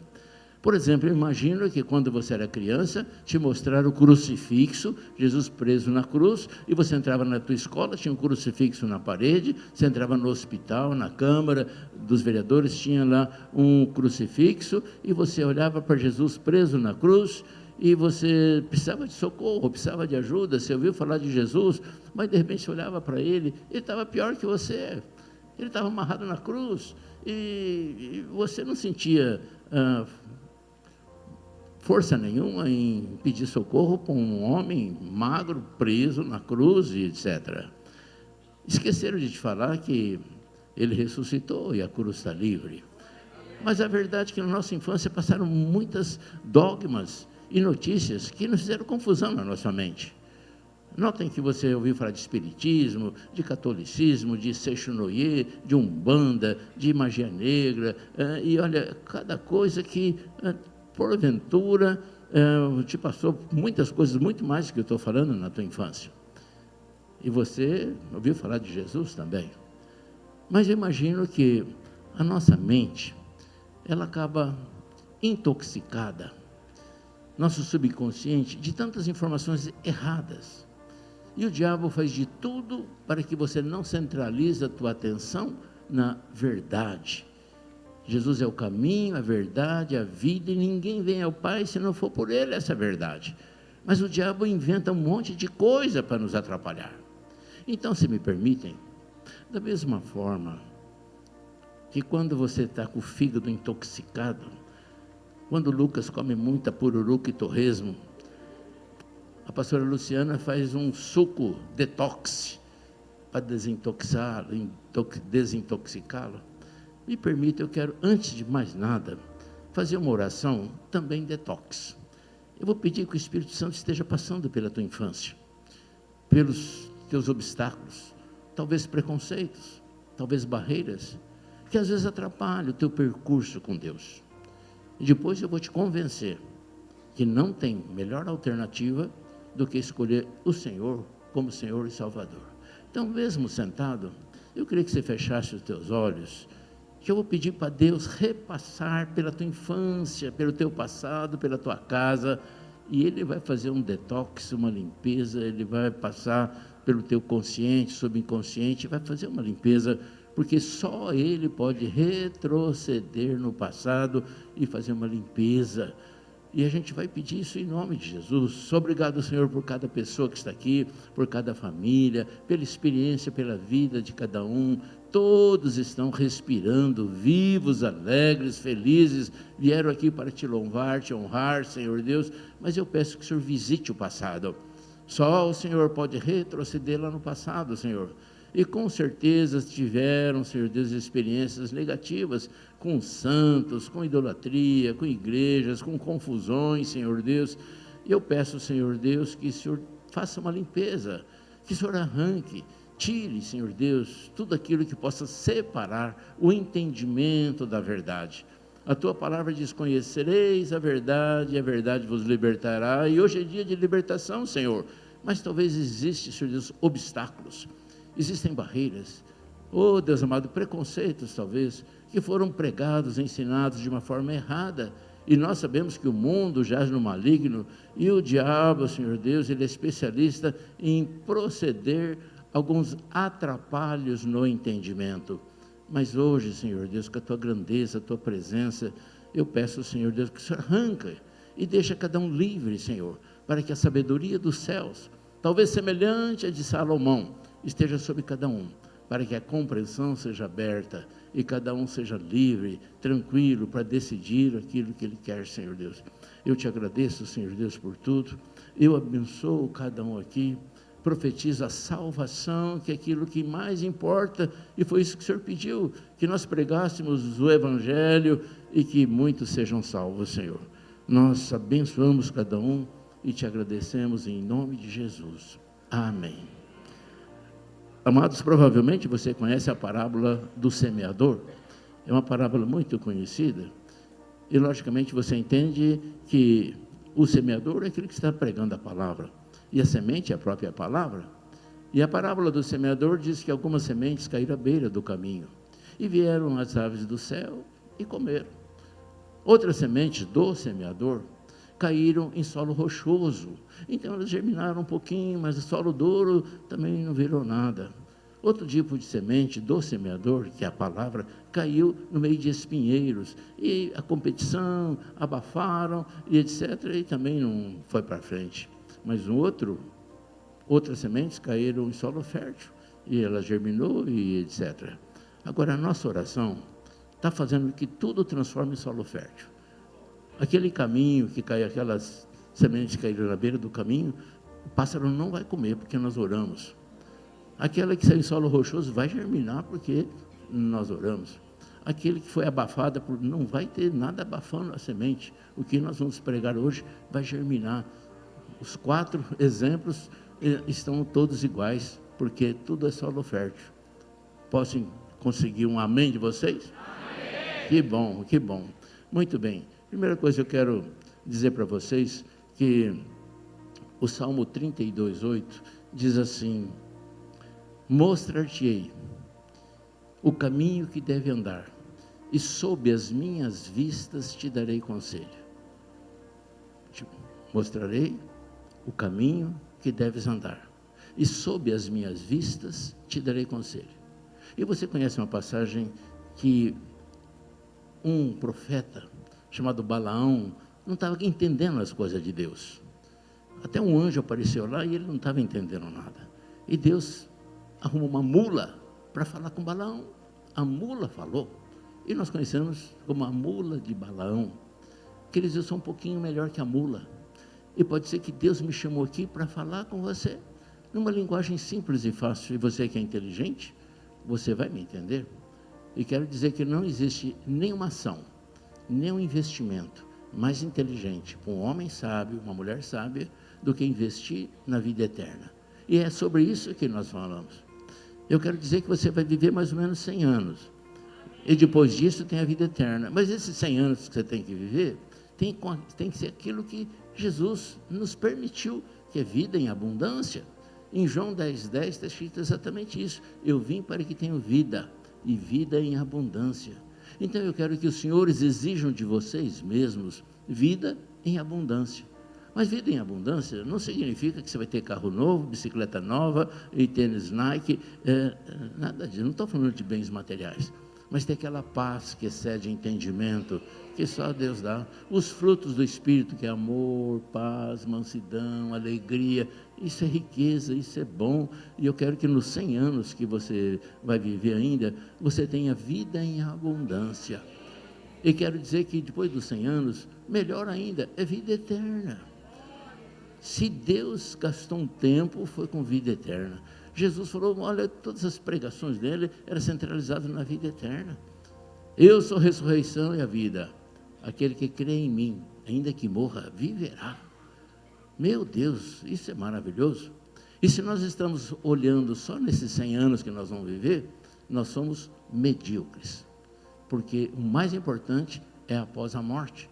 Por exemplo, eu imagino que quando você era criança, te mostraram o crucifixo, Jesus preso na cruz, e você entrava na tua escola, tinha um crucifixo na parede, você entrava no hospital, na Câmara dos Vereadores, tinha lá um crucifixo, e você olhava para Jesus preso na cruz, e você precisava de socorro, precisava de ajuda, você ouviu falar de Jesus, mas de repente você olhava para ele estava pior que você, ele estava amarrado na cruz, e você não sentia força nenhuma em pedir socorro para um homem magro, preso na cruz, etc. Esqueceram de te falar que ele ressuscitou e a cruz está livre. Mas a verdade é que na nossa infância passaram muitas dogmas e notícias que nos fizeram confusão na nossa mente. Notem que você ouviu falar de espiritismo, de catolicismo, de Seixonoye, de Umbanda, de magia negra, e olha, cada coisa que, porventura, te passou muitas coisas, muito mais do que eu estou falando na tua infância. E você ouviu falar de Jesus também. Mas eu imagino que a nossa mente, ela acaba intoxicada, nosso subconsciente, de tantas informações erradas. E o diabo faz de tudo para que você não centralize a tua atenção na verdade. Jesus é o caminho, a verdade, a vida, e ninguém vem ao Pai se não for por Ele, essa verdade. Mas o diabo inventa um monte de coisa para nos atrapalhar. Então, se me permitem, da mesma forma que quando você está com o fígado intoxicado, quando Lucas come muita pururuca e torresmo, a pastora Luciana faz um suco detox para desintoxicá-lo. Me permita, eu quero, antes de mais nada, fazer uma oração também detox. Eu vou pedir que o Espírito Santo esteja passando pela tua infância, pelos teus obstáculos, talvez preconceitos, talvez barreiras, que às vezes atrapalham o teu percurso com Deus. E depois eu vou te convencer que não tem melhor alternativa do que escolher o Senhor como Senhor e Salvador. Então, mesmo sentado, eu queria que você fechasse os teus olhos, que eu vou pedir para Deus repassar pela tua infância, pelo teu passado, pela tua casa, e Ele vai fazer um detox, uma limpeza, Ele vai passar pelo teu consciente, subconsciente, vai fazer uma limpeza, porque só Ele pode retroceder no passado e fazer uma limpeza. E a gente vai pedir isso em nome de Jesus. Obrigado, Senhor, por cada pessoa que está aqui, por cada família, pela experiência, pela vida de cada um. Todos estão respirando, vivos, alegres, felizes, vieram aqui para te louvar, te honrar, Senhor Deus, mas eu peço que o Senhor visite o passado. Só o Senhor pode retroceder lá no passado, Senhor. E com certeza tiveram, Senhor Deus, experiências negativas com santos, com idolatria, com igrejas, com confusões, Senhor Deus. E eu peço, Senhor Deus, que o Senhor faça uma limpeza, que o Senhor arranque, tire, Senhor Deus, tudo aquilo que possa separar o entendimento da verdade. A tua palavra diz: conhecereis a verdade e a verdade vos libertará. E hoje é dia de libertação, Senhor. Mas talvez existe, Senhor Deus, obstáculos. Existem barreiras, oh Deus amado, preconceitos talvez, que foram pregados, ensinados de uma forma errada, e nós sabemos que o mundo jaz no maligno, e o diabo, Senhor Deus, ele é especialista em proceder alguns atrapalhos no entendimento. Mas hoje, Senhor Deus, com a tua grandeza, a tua presença, eu peço, Senhor Deus, que o Senhor arranca e deixa cada um livre, Senhor, para que a sabedoria dos céus, talvez semelhante à de Salomão, esteja sobre cada um, para que a compreensão seja aberta e cada um seja livre, tranquilo, para decidir aquilo que Ele quer, Senhor Deus. Eu te agradeço, Senhor Deus, por tudo. Eu abençoo cada um aqui, profetizo a salvação, que é aquilo que mais importa, e foi isso que o Senhor pediu, que nós pregássemos o Evangelho e que muitos sejam salvos, Senhor. Nós abençoamos cada um e te agradecemos em nome de Jesus. Amém. Amados, provavelmente você conhece a parábola do semeador. É uma parábola muito conhecida. E logicamente você entende que o semeador é aquele que está pregando a palavra. E a semente é a própria palavra. E a parábola do semeador diz que algumas sementes caíram à beira do caminho. E vieram as aves do céu e comeram. Outras sementes do semeador caíram em solo rochoso. Então elas germinaram um pouquinho, mas o solo duro também não virou nada. Outro tipo de semente do semeador, que é a palavra, caiu no meio de espinheiros. E a competição, abafaram, e etc. E também não foi para frente. Mas outras sementes caíram em solo fértil. E ela germinou e etc. Agora, a nossa oração está fazendo que tudo transforme em solo fértil. Aquele caminho que cai, aquelas sementes que caíram na beira do caminho, o pássaro não vai comer, porque nós oramos. Aquela que saiu em solo rochoso vai germinar, porque nós oramos. Aquele que foi abafado, não vai ter nada abafando a semente. O que nós vamos pregar hoje vai germinar. Os 4 exemplos estão todos iguais, porque tudo é solo fértil. Posso conseguir um amém de vocês? Amém. Que bom, que bom. Muito bem. Primeira coisa, eu quero dizer para vocês que o Salmo 32:8 diz assim: mostrar-te-ei o caminho que deve andar, e sob as minhas vistas te darei conselho. Te mostrarei o caminho que deves andar, e sob as minhas vistas te darei conselho. E você conhece uma passagem que um profeta chamado Balaão não estava entendendo as coisas de Deus. Até um anjo apareceu lá e ele não estava entendendo nada. E Deus arrumou uma mula para falar com Balaão. A mula falou. E nós conhecemos como a mula de Balaão. Queridos, eu sou um pouquinho melhor que a mula. E pode ser que Deus me chamou aqui para falar com você, numa linguagem simples e fácil. E você que é inteligente, você vai me entender. E quero dizer que não existe nenhuma ação, nenhum investimento mais inteligente para um homem sábio, uma mulher sábia, do que investir na vida eterna. E é sobre isso que nós falamos. Eu quero dizer que você vai viver mais ou menos 100 anos. E depois disso tem a vida eterna. Mas esses 100 anos que você tem que viver, tem que ser aquilo que Jesus nos permitiu, que é vida em abundância. Em João 10:10 está escrito exatamente isso. Eu vim para que tenham vida, e vida em abundância. Então eu quero que os senhores exijam de vocês mesmos vida em abundância. Mas vida em abundância não significa que você vai ter carro novo, bicicleta nova e tênis Nike, nada disso. Não estou falando de bens materiais, mas ter aquela paz que excede entendimento, que só Deus dá. Os frutos do Espírito, que é amor, paz, mansidão, alegria, isso é riqueza, isso é bom. E eu quero que nos 100 anos que você vai viver ainda, você tenha vida em abundância. E quero dizer que depois dos 100 anos, melhor ainda, é vida eterna. Se Deus gastou um tempo, foi com vida eterna. Jesus falou, olha, todas as pregações dele eram centralizadas na vida eterna. Eu sou a ressurreição e a vida. Aquele que crê em mim, ainda que morra, viverá. Meu Deus, isso é maravilhoso. E se nós estamos olhando só nesses 100 anos que nós vamos viver, nós somos medíocres. Porque o mais importante é após a morte.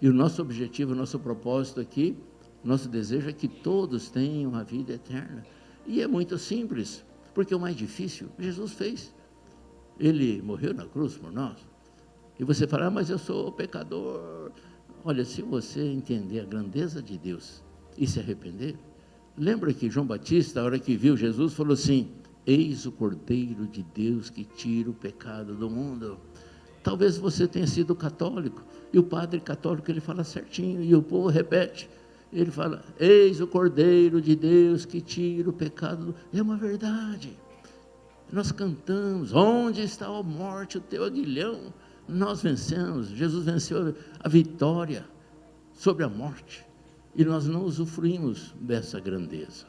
E o nosso objetivo, o nosso propósito aqui, nosso desejo é que todos tenham a vida eterna. E é muito simples, porque o mais difícil, Jesus fez. Ele morreu na cruz por nós. E você fala, mas eu sou pecador. Olha, se você entender a grandeza de Deus e se arrepender, lembra que João Batista, a hora que viu Jesus, falou assim, eis o Cordeiro de Deus que tira o pecado do mundo. Talvez você tenha sido católico, e o padre católico, ele fala certinho, e o povo repete. Ele fala, eis o Cordeiro de Deus que tira o pecado. É uma verdade. Nós cantamos, onde está a morte, o teu aguilhão? Nós vencemos, Jesus venceu a vitória sobre a morte. E nós não usufruímos dessa grandeza.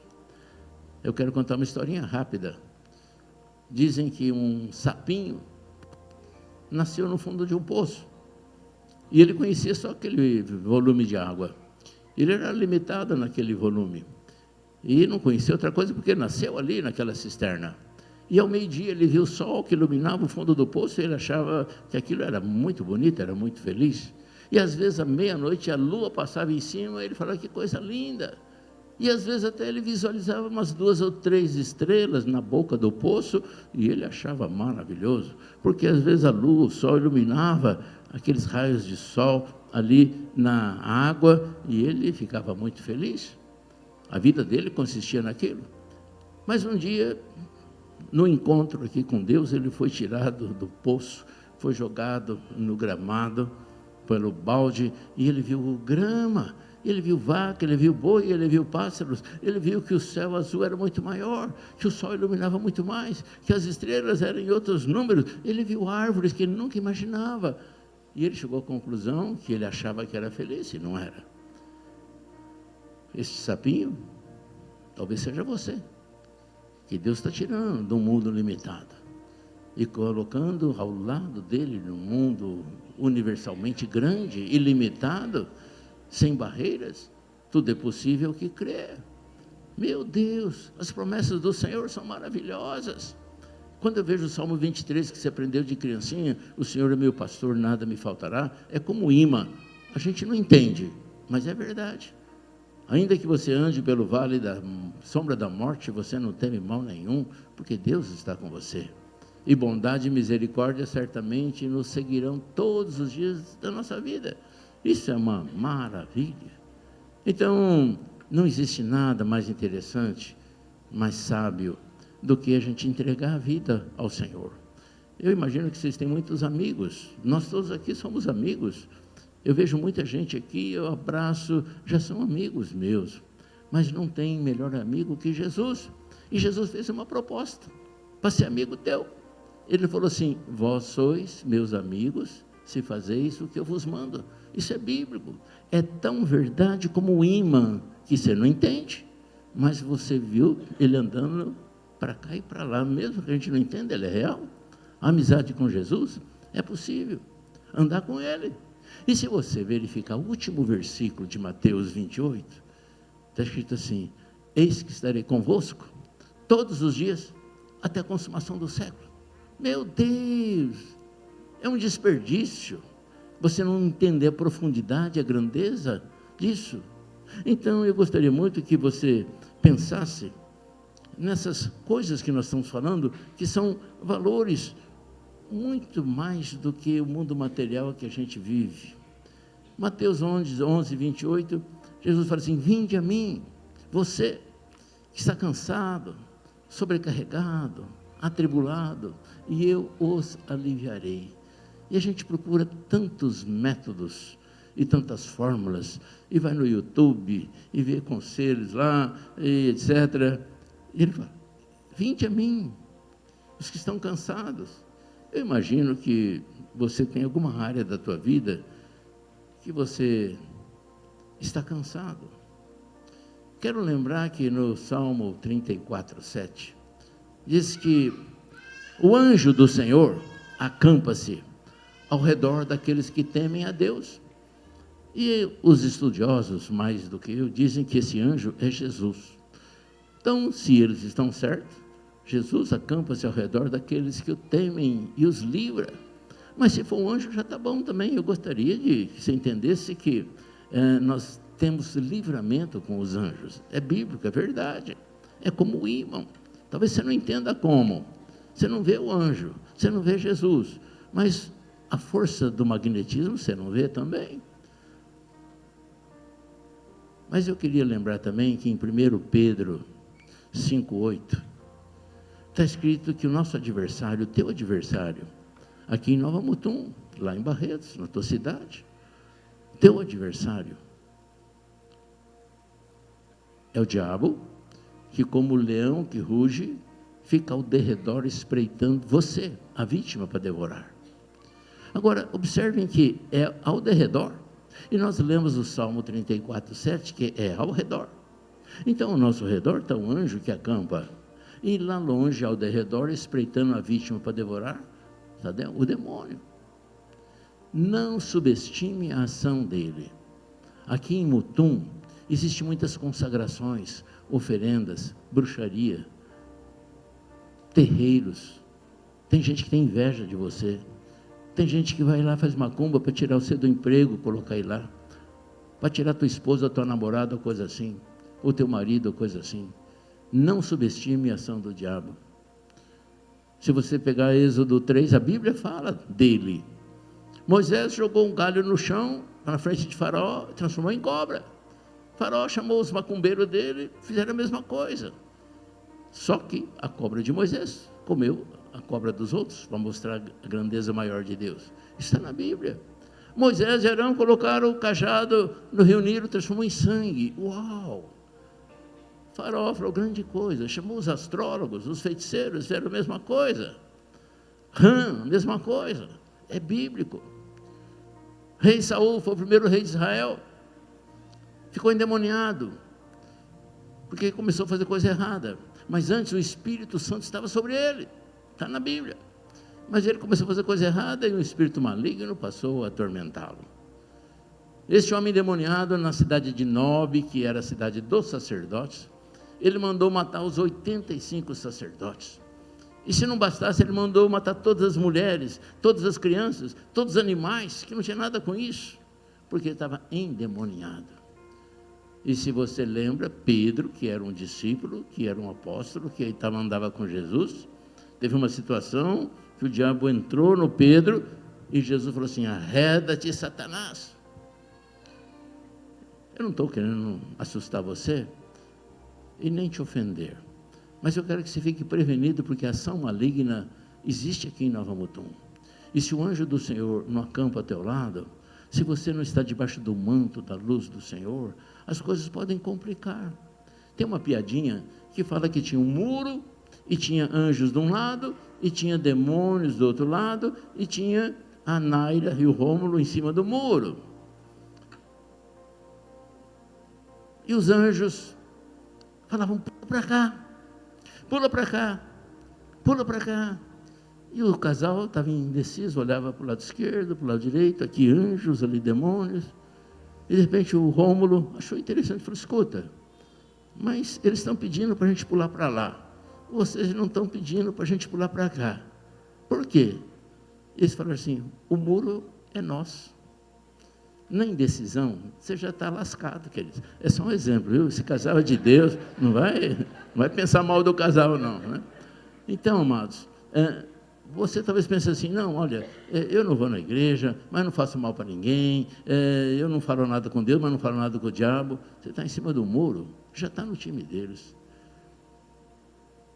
Eu quero contar uma historinha rápida. Dizem que um sapinho nasceu no fundo de um poço. E ele conhecia só aquele volume de água. Ele era limitado naquele volume. E não conhecia outra coisa porque nasceu ali naquela cisterna. E ao meio-dia ele viu o sol que iluminava o fundo do poço e ele achava que aquilo era muito bonito, era muito feliz. E às vezes à meia-noite a lua passava em cima e ele falava, que coisa linda. E às vezes até ele visualizava umas 2 ou 3 estrelas na boca do poço e ele achava maravilhoso. Porque às vezes a lua, o sol iluminava aqueles raios de sol ali na água e ele ficava muito feliz. A vida dele consistia naquilo. Mas um dia, no encontro aqui com Deus, ele foi tirado do poço, foi jogado no gramado pelo balde e ele viu grama, ele viu vaca, ele viu boi, ele viu pássaros, ele viu que o céu azul era muito maior, que o sol iluminava muito mais, que as estrelas eram em outros números, ele viu árvores que ele nunca imaginava. E ele chegou à conclusão que ele achava que era feliz e não era. Este sapinho, talvez seja você, que Deus está tirando de um mundo limitado e colocando ao lado dele, num mundo universalmente grande, ilimitado, sem barreiras. Tudo é possível que crê. Meu Deus, as promessas do Senhor são maravilhosas. Quando eu vejo o Salmo 23, que você aprendeu de criancinha, o Senhor é meu pastor, nada me faltará, é como imã. A gente não entende, mas é verdade. Ainda que você ande pelo vale da sombra da morte, você não teme mal nenhum, porque Deus está com você. E bondade e misericórdia certamente nos seguirão todos os dias da nossa vida. Isso é uma maravilha. Então, não existe nada mais interessante, mais sábio, do que a gente entregar a vida ao Senhor. Eu imagino que vocês têm muitos amigos, nós todos aqui somos amigos. Eu vejo muita gente aqui, eu abraço, já são amigos meus, mas não tem melhor amigo que Jesus. E Jesus fez uma proposta, para ser amigo teu. Ele falou assim, vós sois meus amigos, se fazeis o que eu vos mando. Isso é bíblico, é tão verdade como o imã, que você não entende, mas você viu ele andando para cá e para lá, mesmo que a gente não entenda, ele é real. A amizade com Jesus é possível, andar com ele. E se você verificar o último versículo de Mateus 28, está escrito assim, eis que estarei convosco todos os dias, até a consumação do século. Meu Deus, é um desperdício você não entender a profundidade, a grandeza disso. Então eu gostaria muito que você pensasse nessas coisas que nós estamos falando, que são valores muito mais do que o mundo material que a gente vive. Mateus 11, 28, Jesus fala assim: vinde a mim, você que está cansado, sobrecarregado, atribulado, e eu os aliviarei. E a gente procura tantos métodos e tantas fórmulas, e vai no YouTube, e vê conselhos lá, e etc. E ele fala: vinde a mim, os que estão cansados. Eu imagino que você tem alguma área da tua vida que você está cansado. Quero lembrar que no Salmo 34:7, diz que o anjo do Senhor acampa-se ao redor daqueles que temem a Deus. E os estudiosos, mais do que eu, dizem que esse anjo é Jesus. Então, se eles estão certos, Jesus acampa-se ao redor daqueles que o temem e os livra. Mas se for um anjo, já está bom também. Eu gostaria de que você entendesse que nós temos livramento com os anjos. É bíblico, é verdade. É como o ímã. Talvez você não entenda como. Você não vê o anjo, você não vê Jesus. Mas a força do magnetismo você não vê também. Mas eu queria lembrar também que em 1 Pedro 5:8, está escrito que o nosso adversário, o teu adversário, aqui em Nova Mutum, lá em Barretos, na tua cidade, teu adversário é o diabo, que como leão que ruge, fica ao derredor espreitando você, a vítima, para devorar. Agora, observem que é ao derredor, e nós lemos o Salmo 34:7, que é ao redor. Então, ao nosso redor está um anjo que acampa, e lá longe, ao derredor, espreitando a vítima para devorar, está o demônio. Não subestime a ação dele. Aqui em Mutum, existem muitas consagrações, oferendas, bruxaria, terreiros. Tem gente que tem inveja de você. Tem gente que vai lá, faz macumba para tirar você do emprego, colocar aí lá, para tirar tua esposa, tua namorada, ou coisa assim, ou teu marido, ou coisa assim. Não subestime a ação do diabo. Se você pegar Êxodo 3, a Bíblia fala dele. Moisés jogou um galho no chão, na frente de Faraó, transformou em cobra. Faraó chamou os macumbeiros dele, fizeram a mesma coisa. Só que a cobra de Moisés comeu a cobra dos outros, para mostrar a grandeza maior de Deus. Está na Bíblia. Moisés e Arão colocaram o cajado no rio Nilo, transformou em sangue. Uau! Faraó falou: grande coisa. Chamou os astrólogos, os feiticeiros, fizeram a mesma coisa. Rã, a mesma coisa. É bíblico. Rei Saul foi o primeiro rei de Israel. Ficou endemoniado, porque começou a fazer coisa errada. Mas antes o Espírito Santo estava sobre ele. Está na Bíblia. Mas ele começou a fazer coisa errada e um espírito maligno passou a atormentá-lo. Este homem endemoniado, na cidade de Nob, que era a cidade dos sacerdotes, ele mandou matar os 85 sacerdotes. E se não bastasse, ele mandou matar todas as mulheres, todas as crianças, todos os animais, que não tinha nada com isso, porque ele estava endemoniado. E se você lembra, Pedro, que era um discípulo, que era um apóstolo, que andava com Jesus, teve uma situação que o diabo entrou no Pedro e Jesus falou assim: arreda-te, Satanás. Eu não estou querendo assustar você e nem te ofender, mas eu quero que você fique prevenido, porque a ação maligna existe aqui em Nova Mutum. E se o anjo do Senhor não acampa ao teu lado, se você não está debaixo do manto da luz do Senhor, as coisas podem complicar. Tem uma piadinha que fala que tinha um muro, e tinha anjos de um lado, e tinha demônios do outro lado, e tinha a Naira e o Rômulo em cima do muro. E os anjos falavam: pula para cá, pula para cá, pula para cá. E o casal estava indeciso, olhava para o lado esquerdo, para o lado direito, aqui anjos, ali demônios. E de repente o Rômulo achou interessante, falou: escuta, mas eles estão pedindo para a gente pular para lá. Vocês não estão pedindo para a gente pular para cá. Por quê? Eles falaram assim: o muro é nosso. Na indecisão, você já está lascado, queridos. É só um exemplo, viu? Esse casal é de Deus, não vai pensar mal do casal, não, né? Então, amados, Você talvez pense assim, não, olha, eu não vou na igreja, mas não faço mal para ninguém, eu não falo nada com Deus, mas não falo nada com o diabo. Você está em cima do muro, já está no time deles.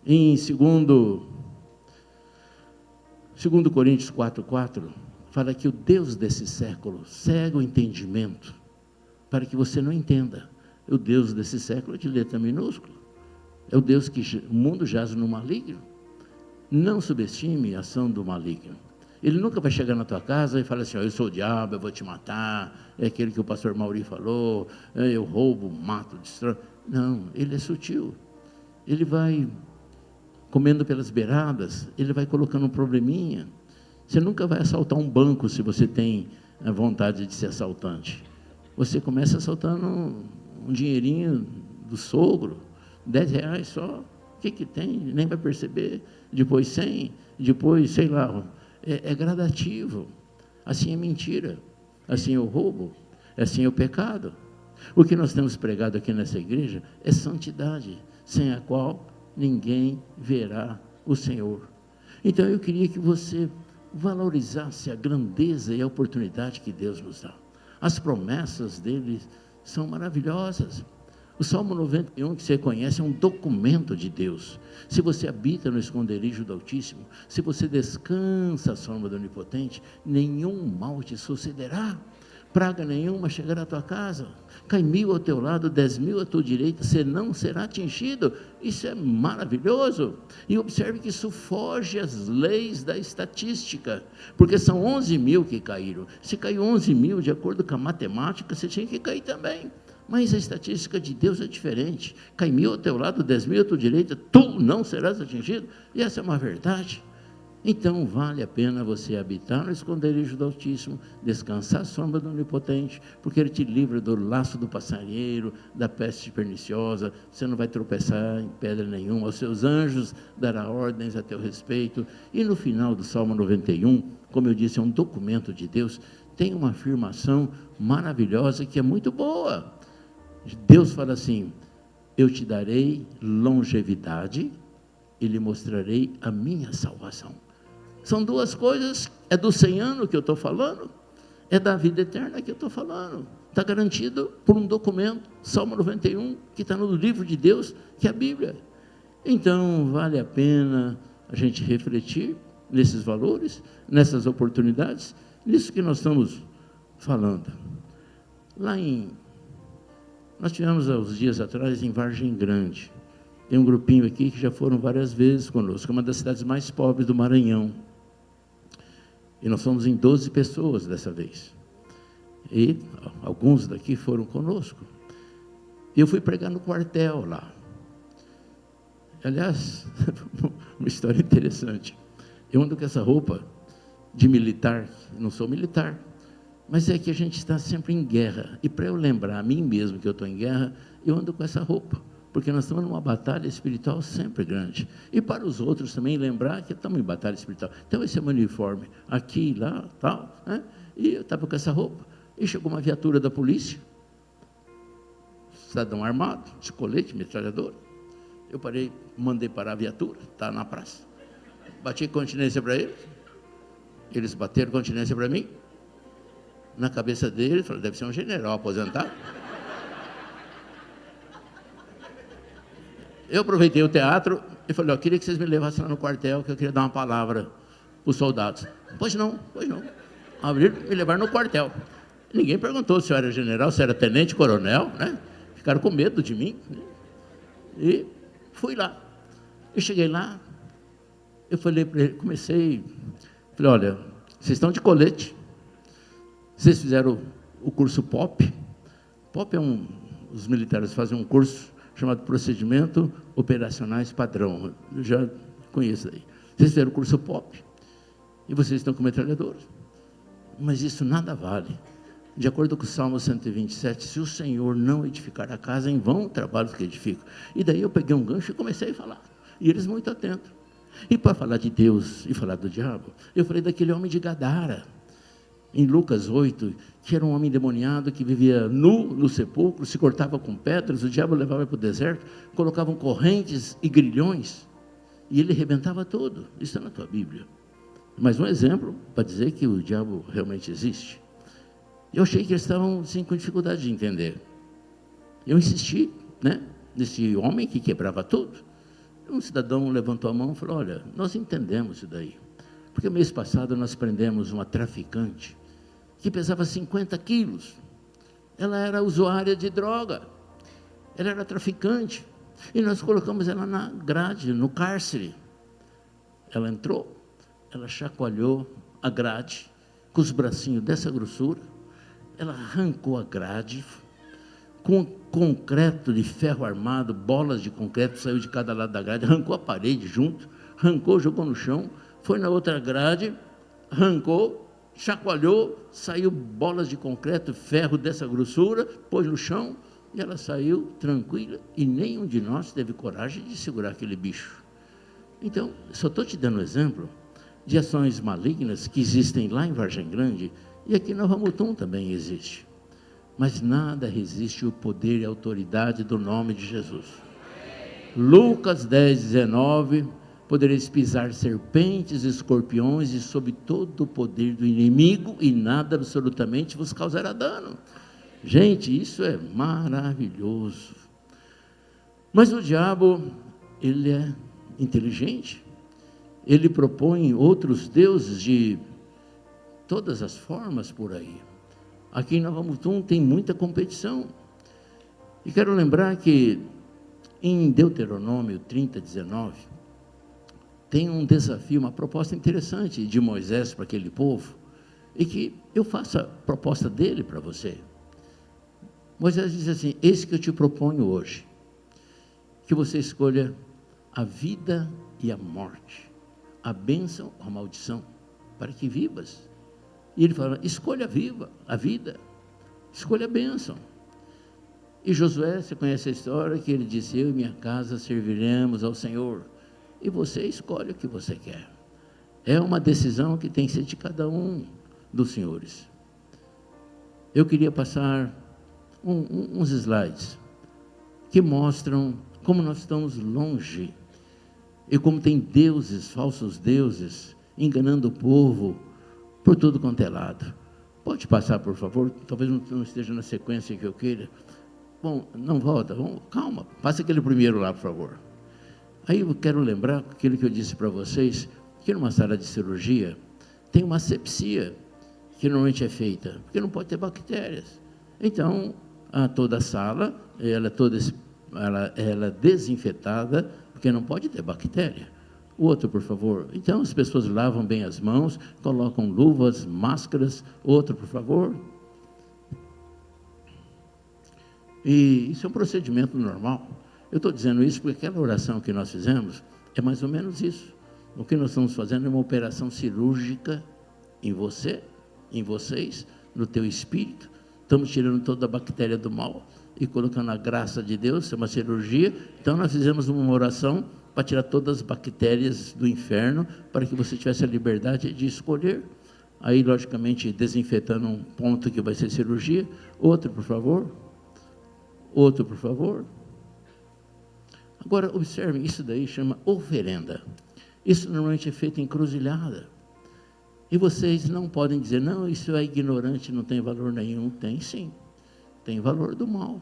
Em 2 Coríntios 4,4, fala que o Deus desse século cega o entendimento, para que você não entenda. O Deus desse século é de letra minúscula. É o Deus que o mundo jaz no maligno. Não subestime a ação do maligno. Ele nunca vai chegar na tua casa e falar assim, eu sou o diabo, eu vou te matar, é aquele que o pastor Mauri falou, eu roubo, mato, destrói. Não, ele é sutil. Ele vai comendo pelas beiradas, ele vai colocando um probleminha. Você nunca vai assaltar um banco se você tem a vontade de ser assaltante. Você começa assaltando um dinheirinho do sogro, R$10 só. O que tem? Nem vai perceber. Depois 100, depois, sei lá, é gradativo. Assim é mentira, assim é o roubo, assim é o pecado. O que nós temos pregado aqui nessa igreja é santidade, sem a qual ninguém verá o Senhor. Então eu queria que você valorizasse a grandeza e a oportunidade que Deus nos dá. As promessas dele são maravilhosas. O Salmo 91 que você conhece é um documento de Deus. Se você habita no esconderijo do Altíssimo, se você descansa à sombra do Onipotente, nenhum mal te sucederá, praga nenhuma chegará à tua casa, cai 1000 ao teu lado, 10.000 à tua direita, você não será atingido. Isso é maravilhoso. E observe que isso foge às leis da estatística, porque são 11.000 que caíram. Se caiu 11.000, de acordo com a matemática, você tinha que cair também. Mas a estatística de Deus é diferente. Cai 1000 ao teu lado, 10.000 à tua direita, tu não serás atingido. E essa é uma verdade. Então vale a pena você habitar no esconderijo do Altíssimo, descansar à sombra do Onipotente, porque Ele te livra do laço do passarinheiro, da peste perniciosa. Você não vai tropeçar em pedra nenhuma. Aos seus anjos dará ordens a teu respeito. E no final do Salmo 91, como eu disse, é um documento de Deus, tem uma afirmação maravilhosa que é muito boa. Deus fala assim, eu te darei longevidade e lhe mostrarei a minha salvação. São duas coisas, é do 100 anos que eu estou falando, é da vida eterna que eu estou falando. Está garantido por um documento, Salmo 91, que está no livro de Deus, que é a Bíblia. Então, vale a pena a gente refletir nesses valores, nessas oportunidades, nisso que nós estamos falando. Nós tivemos, há uns dias atrás, em Vargem Grande, tem um grupinho aqui que já foram várias vezes conosco, é uma das cidades mais pobres do Maranhão. E nós fomos em 12 pessoas dessa vez. E alguns daqui foram conosco. Eu fui pregar no quartel lá. Aliás, uma história interessante. Eu ando com essa roupa de militar, não sou militar, mas é que a gente está sempre em guerra. E para eu lembrar a mim mesmo que eu estou em guerra, eu ando com essa roupa. Porque nós estamos numa batalha espiritual sempre grande. E para os outros também lembrar que estamos em batalha espiritual. Então esse é o meu uniforme, aqui, lá, tal, né? E eu estava com essa roupa. E chegou uma viatura da polícia, cidadão armado, de colete, metralhadora. Eu parei, mandei parar a viatura, está na praça. Bati continência para eles. Eles bateram continência para mim. Na cabeça deles, falei, deve ser um general aposentado. Eu aproveitei o teatro e falei, queria que vocês me levassem lá no quartel, que eu queria dar uma palavra para os soldados. Pois não. Abriram e me levaram no quartel. Ninguém perguntou se eu era general, se era tenente, coronel, né? Ficaram com medo de mim. Né? E fui lá. E cheguei lá, eu falei para ele, falei, olha, vocês estão de colete, vocês fizeram o curso POP. POP os militares fazem um curso chamado Procedimento Operacionais Padrão. Eu já conheço aí. Vocês fizeram o curso POP e vocês estão com metralhadores. Mas isso nada vale. De acordo com o Salmo 127, se o Senhor não edificar a casa, em vão trabalhos que edificam. E daí eu peguei um gancho e comecei a falar. E eles muito atentos. E para falar de Deus e falar do diabo, eu falei daquele homem de Gadara, em Lucas 8, que era um homem endemoniado que vivia nu no sepulcro, se cortava com pedras, o diabo levava para o deserto, colocavam correntes e grilhões, e ele arrebentava tudo. Isso está na tua Bíblia. Mas um exemplo para dizer que o diabo realmente existe. Eu achei que eles estavam assim, com dificuldade de entender. Eu insisti, né, nesse homem que quebrava tudo. Um cidadão levantou a mão e falou: olha, nós entendemos isso daí. Porque mês passado nós prendemos uma traficante que pesava 50 quilos. Ela era usuária de droga. Ela era traficante. E nós colocamos ela na grade, no cárcere. Ela entrou, ela chacoalhou a grade com os bracinhos dessa grossura. Ela arrancou a grade com concreto de ferro armado, bolas de concreto, saiu de cada lado da grade, arrancou a parede junto, arrancou, jogou no chão, foi na outra grade, arrancou, chacoalhou, saiu bolas de concreto, ferro dessa grossura, pôs no chão, e ela saiu tranquila, e nenhum de nós teve coragem de segurar aquele bicho. Então, só estou te dando um exemplo de ações malignas que existem lá em Vargem Grande, e aqui na Nova Mutum também existe. Mas nada resiste o poder e a autoridade do nome de Jesus. Lucas 10, 19, podereis pisar serpentes, escorpiões e sob todo o poder do inimigo, e nada absolutamente vos causará dano. Gente, isso é maravilhoso. Mas o diabo, ele é inteligente. Ele propõe outros deuses de todas as formas por aí. Aqui em Nova Mutum tem muita competição. E quero lembrar que em Deuteronômio 30, 19, tem um desafio, uma proposta interessante de Moisés para aquele povo, e que eu faço a proposta dele para você. Moisés diz assim: eis que eu te proponho hoje, que você escolha a vida e a morte, a bênção ou a maldição, para que vivas. E ele fala: escolha a vida, escolha a bênção. E Josué, você conhece a história, que ele disse: eu e minha casa serviremos ao Senhor. E você escolhe o que você quer. É uma decisão que tem que ser de cada um dos senhores. Eu queria passar uns slides que mostram como nós estamos longe e como tem deuses, falsos deuses, enganando o povo por tudo quanto é lado. Pode passar, por favor? Talvez não esteja na sequência que eu queira. Bom, não volta, calma, passa aquele primeiro lá, por favor. Aí eu quero lembrar aquilo que eu disse para vocês, que numa sala de cirurgia tem uma asepsia, que normalmente é feita, porque não pode ter bactérias. Então, toda a sala, ela é desinfetada, porque não pode ter bactéria. O outro, por favor. Então, as pessoas lavam bem as mãos, colocam luvas, máscaras. Outro, por favor. E isso é um procedimento normal. Eu estou dizendo isso porque aquela oração que nós fizemos é mais ou menos isso. O que nós estamos fazendo é uma operação cirúrgica em você, em vocês, no teu espírito. Estamos tirando toda a bactéria do mal e colocando a graça de Deus, é uma cirurgia. Então, nós fizemos uma oração para tirar todas as bactérias do inferno, para que você tivesse a liberdade de escolher. Aí, logicamente, desinfetando um ponto que vai ser cirurgia. Outro, por favor. Outro, por favor. Agora, observem, isso daí chama oferenda. Isso normalmente é feito em encruzilhada. E vocês não podem dizer: não, isso é ignorante, não tem valor nenhum. Tem sim, tem valor do mal.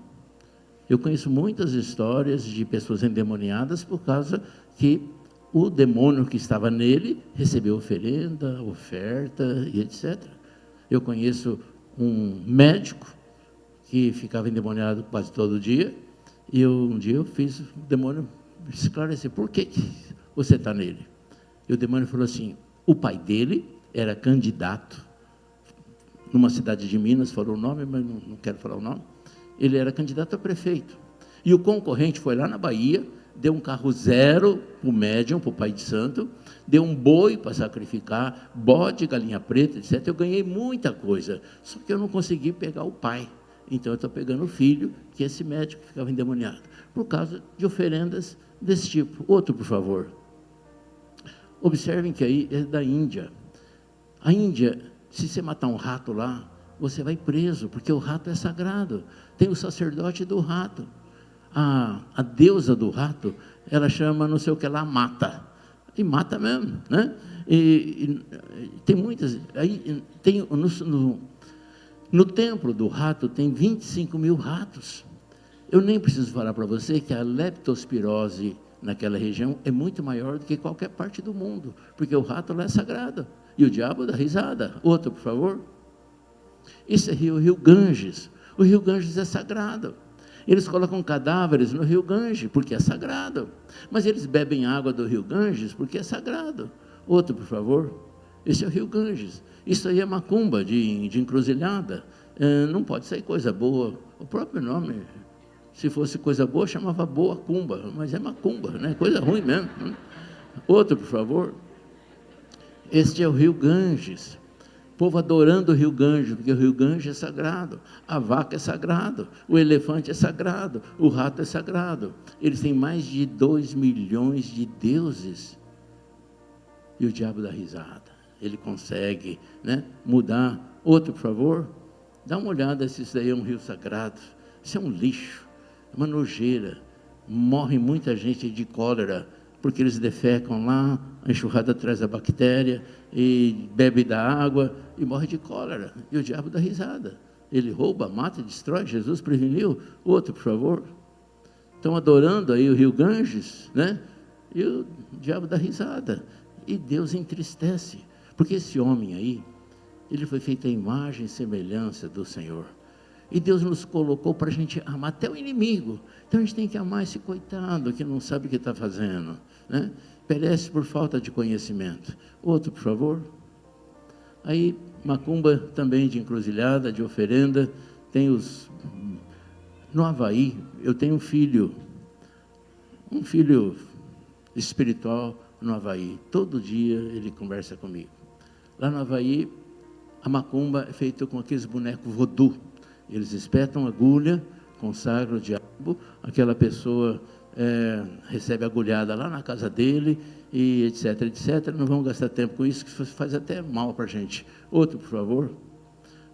Eu conheço muitas histórias de pessoas endemoniadas por causa que o demônio que estava nele recebeu oferenda, oferta e etc. Eu conheço um médico que ficava endemoniado quase todo dia, e um dia eu fiz o demônio esclarecer: por que você está nele? E o demônio falou assim: o pai dele era candidato numa cidade de Minas, falou o nome, mas não quero falar o nome. Ele era candidato a prefeito, e o concorrente foi lá na Bahia, deu um carro zero para o médium, para o pai de santo, deu um boi para sacrificar, bode, galinha preta, etc. Eu ganhei muita coisa, só que eu não consegui pegar o pai. Então eu estou pegando o filho, que é esse médico que ficava endemoniado, por causa de oferendas desse tipo. Outro, por favor. Observem que aí é da Índia. A Índia, se você matar um rato lá, você vai preso, porque o rato é sagrado. Tem o sacerdote do rato. A deusa do rato, ela chama não sei o que lá, mata. E mata mesmo, né? Tem muitas, aí tem no templo do rato tem 25 mil ratos. Eu nem preciso falar para você que a leptospirose naquela região é muito maior do que qualquer parte do mundo, porque o rato lá é sagrado, e o diabo dá risada. Outro, por favor. Esse é o rio Ganges. O rio Ganges é sagrado. Eles colocam cadáveres no rio Ganges, porque é sagrado. Mas eles bebem água do rio Ganges, porque é sagrado. Outro, por favor. Esse é o rio Ganges. Isso aí é macumba de encruzilhada. Não pode sair coisa boa. O próprio nome, se fosse coisa boa, chamava boa cumba, mas é macumba, né? Coisa ruim mesmo. Né? Outro, por favor. Este é o rio Ganges. O povo adorando o rio Ganges, porque o rio Ganges é sagrado, a vaca é sagrado, o elefante é sagrado, o rato é sagrado. Eles têm mais de 2 milhões de deuses. E o diabo dá risada. Ele consegue, né, mudar. Outro, por favor. Dá uma olhada se isso daí é um rio sagrado. Isso é um lixo, é uma nojeira. Morre muita gente de cólera, porque eles defecam lá, a enxurrada traz a bactéria, e bebe da água, e morre de cólera. E o diabo dá risada. Ele rouba, mata, destrói. Jesus preveniu. Outro, por favor. Estão adorando aí o rio Ganges, né? E o diabo dá risada. E Deus entristece, porque esse homem aí, ele foi feito à imagem e semelhança do Senhor. E Deus nos colocou para a gente amar até o inimigo. Então a gente tem que amar esse coitado que não sabe o que está fazendo, né? Perece por falta de conhecimento. Outro, por favor. Aí, macumba também de encruzilhada, de oferenda. Tem os... No Havaí, eu tenho um filho espiritual no Havaí. Todo dia ele conversa comigo. Lá no Havaí, a macumba é feita com aqueles bonecos voodoo. Eles espetam agulha, consagram o diabo, aquela pessoa recebe agulhada lá na casa dele, e etc, etc. Não vamos gastar tempo com isso, que faz até mal para a gente. Outro, por favor.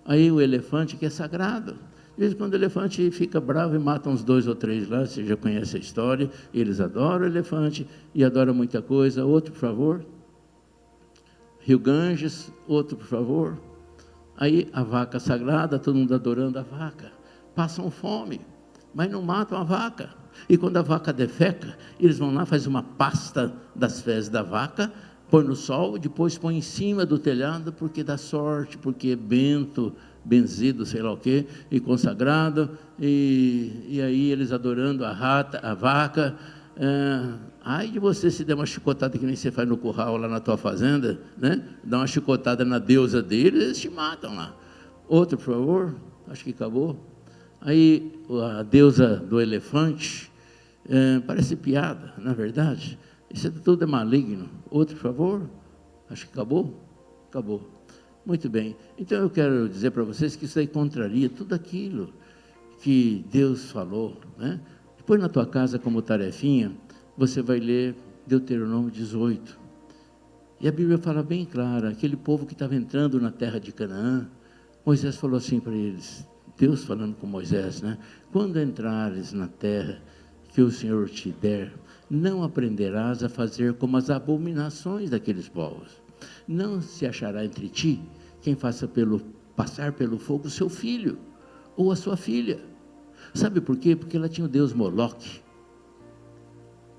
Aí o elefante, que é sagrado. De vez em quando o elefante fica bravo e mata uns 2 ou 3 lá, você já conhece a história. Eles adoram o elefante e adoram muita coisa. Outro, por favor. Rio Ganges, outro, por favor. Aí a vaca sagrada, todo mundo adorando a vaca. Passam fome, mas não matam a vaca. E quando a vaca defeca, eles vão lá, fazem uma pasta das fezes da vaca, põe no sol, depois põe em cima do telhado, porque dá sorte, porque é benzido, sei lá o quê, e consagrado. E aí eles adorando a vaca. Ai de você se der uma chicotada que nem você faz no curral lá na tua fazenda, né? Dá uma chicotada na deusa deles, eles te matam lá. Outro, por favor. Acho que acabou. Aí a deusa do elefante, parece piada, na verdade. Isso tudo é maligno. Outro, por favor. Acho que acabou. Acabou. Muito bem. Então eu quero dizer para vocês que isso aí contraria tudo aquilo que Deus falou, né? Depois na tua casa, como tarefinha, você vai ler Deuteronômio 18. E a Bíblia fala bem clara, aquele povo que estava entrando na terra de Canaã, Moisés falou assim para eles, Deus falando com Moisés, né? Quando entrares na terra que o Senhor te der, não aprenderás a fazer como as abominações daqueles povos. Não se achará entre ti quem faça passar pelo fogo o seu filho ou a sua filha. Sabe por quê? Porque ela tinha o deus Moloque.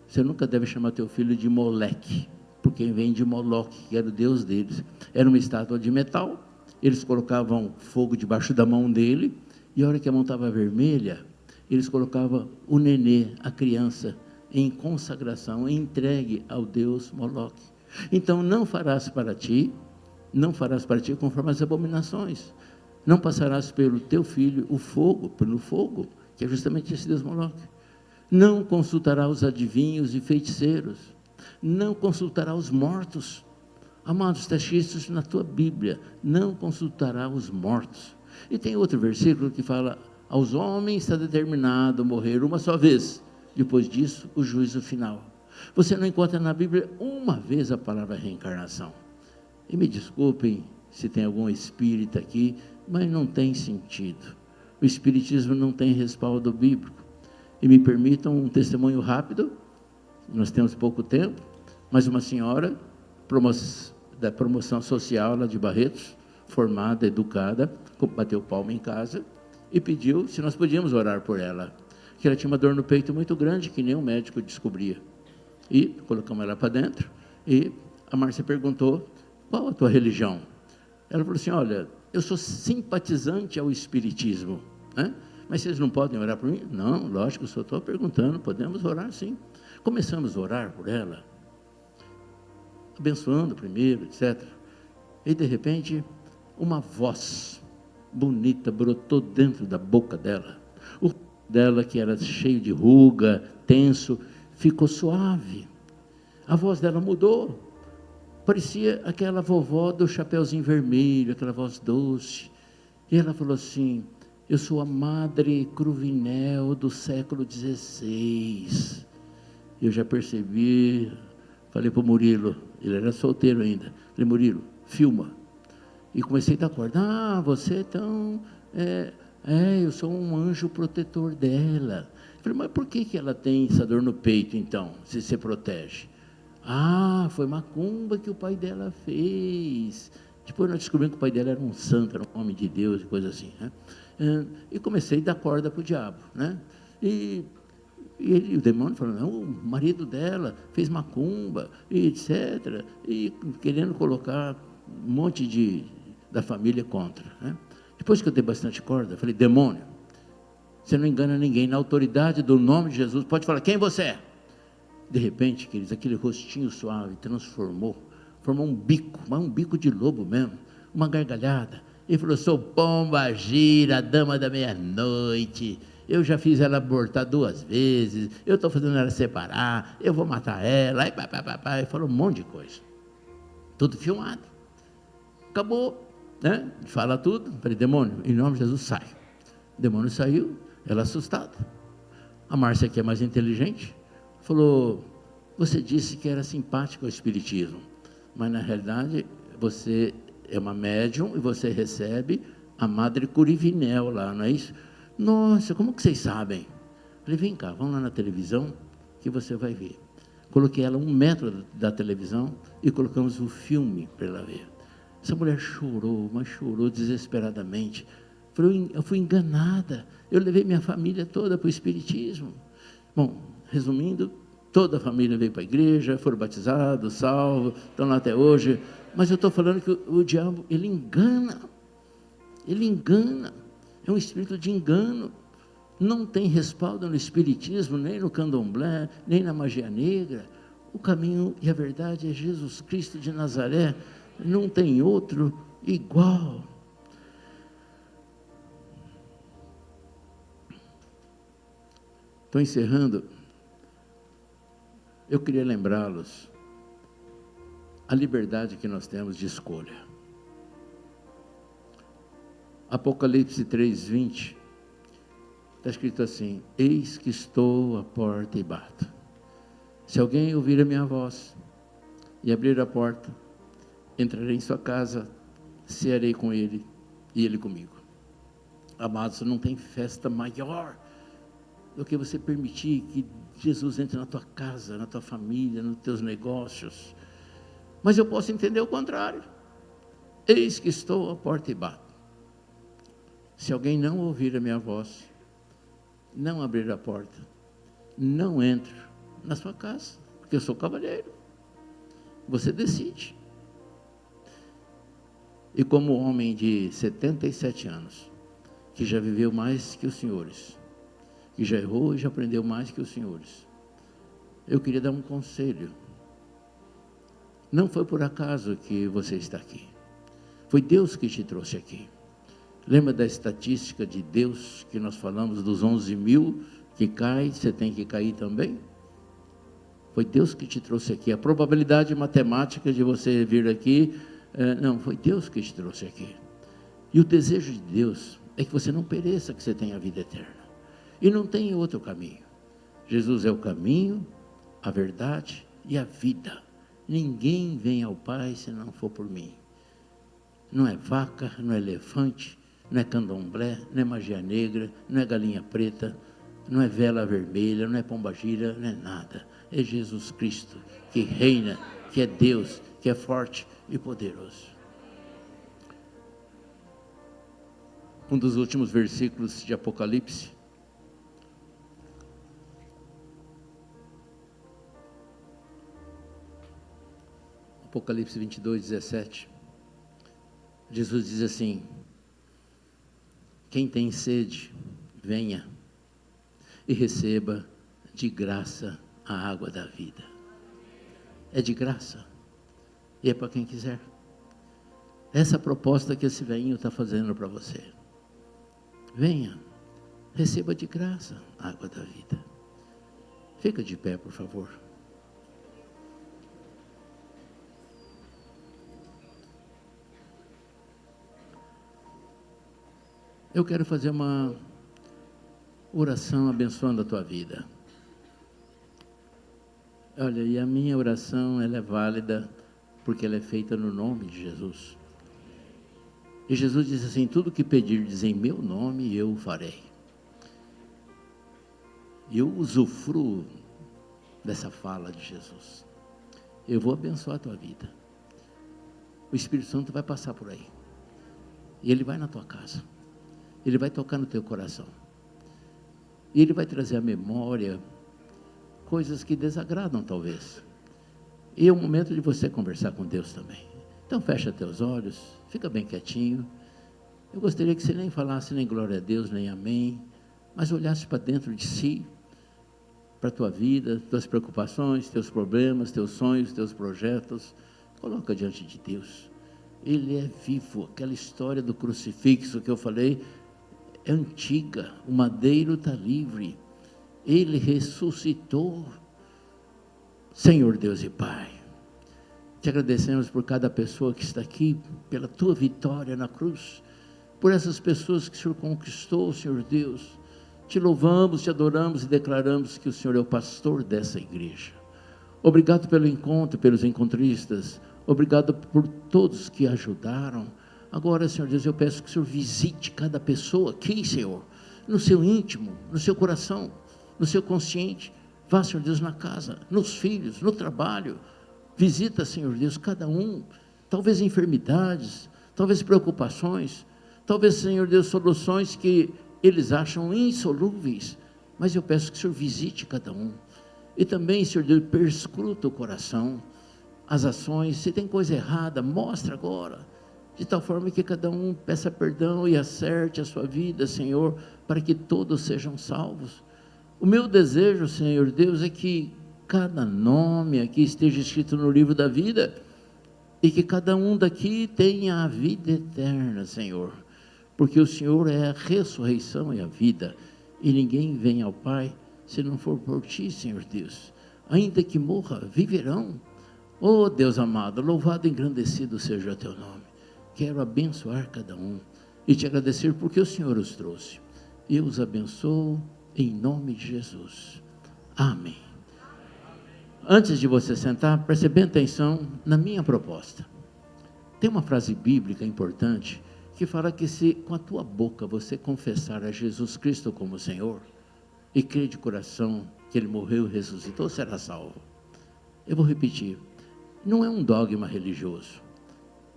Você nunca deve chamar teu filho de Moleque, porque vem de Moloque, que era o deus deles. Era uma estátua de metal, eles colocavam fogo debaixo da mão dele, e a hora que a mão estava vermelha, eles colocavam o nenê, a criança, em consagração, entregue ao deus Moloque. Então não farás para ti conforme as abominações. Não passarás pelo teu filho pelo fogo, que é justamente esse deus Moloque. Não consultará os adivinhos e feiticeiros. Não consultará os mortos. Amados, está escrito isso na tua Bíblia. Não consultará os mortos. E tem outro versículo que fala, aos homens está determinado morrer uma só vez. Depois disso, o juízo final. Você não encontra na Bíblia uma vez a palavra reencarnação. E me desculpem se tem algum espírita aqui, mas não tem sentido. O espiritismo não tem respaldo bíblico. E me permitam um testemunho rápido, nós temos pouco tempo, mas uma senhora da promoção social lá de Barretos, formada, educada, bateu palma em casa e pediu se nós podíamos orar por ela, que ela tinha uma dor no peito muito grande, que nenhum médico descobria. E colocamos ela para dentro, e a Márcia perguntou, qual a tua religião? Ela falou assim, olha, eu sou simpatizante ao espiritismo, né? Mas vocês não podem orar por mim? Não, lógico, só estou perguntando, podemos orar sim. Começamos a orar por ela, abençoando primeiro, etc. E de repente, uma voz bonita brotou dentro da boca dela. O dela, que era cheio de ruga, tenso, ficou suave. A voz dela mudou. Parecia aquela vovó do Chapeuzinho Vermelho, aquela voz doce. E ela falou assim, eu sou a Madre Cruvinel do século XVI. Eu já percebi, falei para o Murilo, ele era solteiro ainda. Falei, Murilo, filma. E comecei a dar corda. Ah, você então, eu sou um anjo protetor dela. Falei, mas por que ela tem essa dor no peito então, se você protege? Ah, foi macumba que o pai dela fez. Depois nós descobrimos que o pai dela era um santo, era um homem de Deus e coisa assim, né? E comecei a dar corda para o diabo, né? E o demônio falou, não, o marido dela fez macumba, e etc. E querendo colocar um monte da família contra, né? Depois que eu dei bastante corda, eu falei, demônio, você não engana ninguém, na autoridade do nome de Jesus, pode falar, quem você é? De repente, queridos, aquele rostinho suave formou um bico, mas um bico de lobo mesmo, uma gargalhada. Ele falou, sou Pomba Gira, a dama da meia-noite, eu já fiz ela abortar 2 vezes, eu estou fazendo ela separar, eu vou matar ela, e falou um monte de coisa. Tudo filmado. Acabou, né? Fala tudo. Falei, demônio, em nome de Jesus, sai. O demônio saiu, ela assustada. A Márcia, que é mais inteligente, falou, você disse que era simpático ao espiritismo, mas na realidade você é uma médium e você recebe a Madre Curivinel lá, não é isso? Nossa, como que vocês sabem? Falei, vem cá, vamos lá na televisão que você vai ver. Coloquei ela 1 metro da televisão e colocamos o filme para ela ver. Essa mulher chorou, mas chorou desesperadamente. Falei, eu fui enganada, eu levei minha família toda para o espiritismo. Bom, resumindo, toda a família veio para a igreja, foram batizados, salvos, estão lá até hoje. Mas eu estou falando que o diabo, ele engana, é um espírito de engano. Não tem respaldo no espiritismo, nem no candomblé, nem na magia negra. O caminho e a verdade é Jesus Cristo de Nazaré, não tem outro igual. Estou encerrando. Eu queria lembrá-los a liberdade que nós temos de escolha. Apocalipse 3:20 está escrito assim: eis que estou à porta e bato. Se alguém ouvir a minha voz e abrir a porta, entrarei em sua casa, cearei com ele e ele comigo. Amados, não tem festa maior do que você permitir que Jesus entre na tua casa, na tua família, nos teus negócios. Mas eu posso entender o contrário. Eis que estou à porta e bato. Se alguém não ouvir a minha voz, não abrir a porta, não entro na sua casa, porque eu sou cavalheiro. Você decide. E como homem de 77 anos, que já viveu mais que os senhores, que já errou e já aprendeu mais que os senhores, eu queria dar um conselho. Não foi por acaso que você está aqui. Foi Deus que te trouxe aqui. Lembra da estatística de Deus que nós falamos dos 11.000 que cai, você tem que cair também? Foi Deus que te trouxe aqui. A probabilidade matemática de você vir aqui, não, foi Deus que te trouxe aqui. E o desejo de Deus é que você não pereça, que você tenha a vida eterna. E não tem outro caminho. Jesus é o caminho, a verdade e a vida. Ninguém vem ao Pai se não for por mim. Não é vaca, não é elefante, não é candomblé, não é magia negra, não é galinha preta, não é vela vermelha, não é pombagira, não é nada. É Jesus Cristo que reina, que é Deus, que é forte, e poderoso. Um dos últimos versículos de Apocalipse, Apocalipse 22, 17, Jesus diz assim: quem tem sede, venha e receba de graça a água da vida. É de graça, e é para quem quiser. Essa proposta que esse velhinho está fazendo para você. Venha, receba de graça a água da vida. Fica de pé, por favor. Eu quero fazer uma oração abençoando a tua vida. Olha, e a minha oração, ela é válida porque ela é feita no nome de Jesus. E Jesus diz assim: tudo que pedirdes em meu nome, eu farei. E eu usufruo dessa fala de Jesus. Eu vou abençoar a tua vida. O Espírito Santo vai passar por aí. E ele vai na tua casa. Ele vai tocar no teu coração. E ele vai trazer à memória coisas que desagradam talvez. E é o momento de você conversar com Deus também. Então fecha teus olhos, fica bem quietinho. Eu gostaria que você nem falasse nem glória a Deus, nem amém, mas olhasse para dentro de si, para a tua vida, tuas preocupações, teus problemas, teus sonhos, teus projetos. Coloca diante de Deus. Ele é vivo. Aquela história do crucifixo que eu falei é antiga. O madeiro está livre. Ele ressuscitou. Senhor Deus e Pai, te agradecemos por cada pessoa que está aqui, pela tua vitória na cruz, por essas pessoas que o Senhor conquistou, Senhor Deus. Te louvamos, te adoramos e declaramos que o Senhor é o pastor dessa igreja. Obrigado pelo encontro, pelos encontristas. Obrigado por todos que ajudaram. Agora, Senhor Deus, eu peço que o Senhor visite cada pessoa aqui, Senhor, no seu íntimo, no seu coração, no seu consciente. Vá, Senhor Deus, na casa, nos filhos, no trabalho. Visita, Senhor Deus, cada um. Talvez enfermidades, talvez preocupações, talvez, Senhor Deus, soluções que eles acham insolúveis. Mas eu peço que o Senhor visite cada um. E também, Senhor Deus, perscruta o coração, as ações. Se tem coisa errada, mostra agora. De tal forma que cada um peça perdão e acerte a sua vida, Senhor, para que todos sejam salvos. O meu desejo, Senhor Deus, é que cada nome aqui esteja escrito no livro da vida e que cada um daqui tenha a vida eterna, Senhor, porque o Senhor é a ressurreição e a vida, e ninguém vem ao Pai se não for por Ti, Senhor Deus. Ainda que morra, viverão. Oh Deus amado, louvado e engrandecido seja o Teu nome. Quero abençoar cada um e Te agradecer porque o Senhor os trouxe. Eu os abençoo em nome de Jesus. Amém. Antes de você sentar, preste bem atenção na minha proposta. Tem uma frase bíblica importante que fala que se com a tua boca você confessar a Jesus Cristo como Senhor e crer de coração que Ele morreu e ressuscitou, será salvo. Eu vou repetir. Não é um dogma religioso,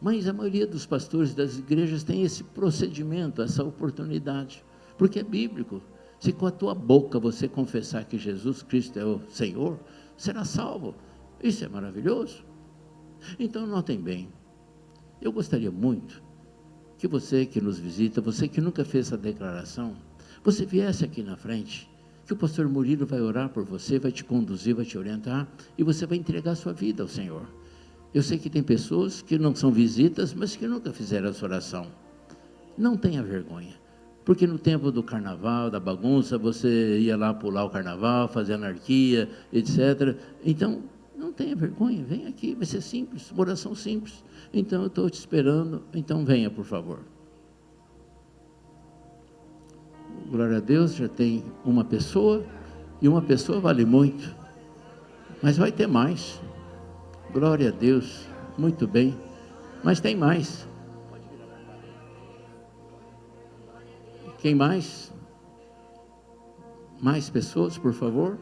mas a maioria dos pastores das igrejas tem esse procedimento, essa oportunidade, porque é bíblico. Se com a tua boca você confessar que Jesus Cristo é o Senhor, será salvo. Isso é maravilhoso. Então notem bem, eu gostaria muito que você que nos visita, você que nunca fez essa declaração, você viesse aqui na frente, que o pastor Murilo vai orar por você, vai te conduzir, vai te orientar, e você vai entregar a sua vida ao Senhor. Eu sei que tem pessoas que não são visitas, mas que nunca fizeram essa oração. Não tenha vergonha. Porque no tempo do carnaval, da bagunça, você ia lá pular o carnaval, fazer anarquia, etc. Então, não tenha vergonha, vem aqui, vai ser simples, uma oração simples. Então, eu estou te esperando, então venha, por favor. Glória a Deus, já tem uma pessoa, e uma pessoa vale muito. Mas vai ter mais. Glória a Deus, muito bem. Mas tem mais. Quem mais? Mais pessoas, por favor?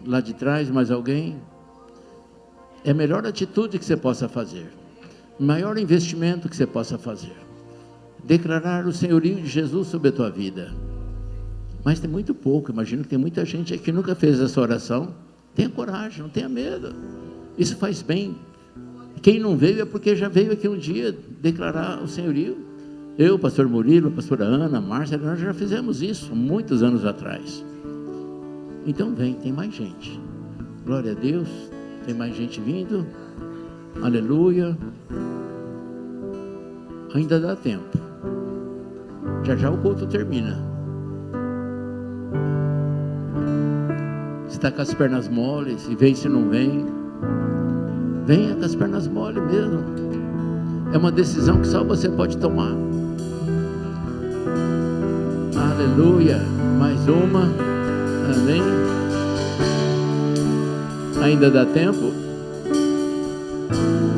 Lá de trás, mais alguém? É a melhor atitude que você possa fazer. O maior investimento que você possa fazer. Declarar o senhorio de Jesus sobre a tua vida. Mas tem muito pouco. Imagino que tem muita gente aqui que nunca fez essa oração. Tenha coragem, não tenha medo. Isso faz bem. Quem não veio é porque já veio aqui um dia declarar o senhorio. Eu, o pastor Murilo, a pastora Ana, a Márcia, nós já fizemos isso muitos anos atrás. Então vem, tem mais gente. Glória a Deus. Tem mais gente vindo. Aleluia. Ainda dá tempo. Já já o culto termina. Se está com as pernas moles, se vem, se não vem, venha com as pernas moles mesmo. É uma decisão que só você pode tomar. Aleluia. Mais uma. Amém. Ainda dá tempo.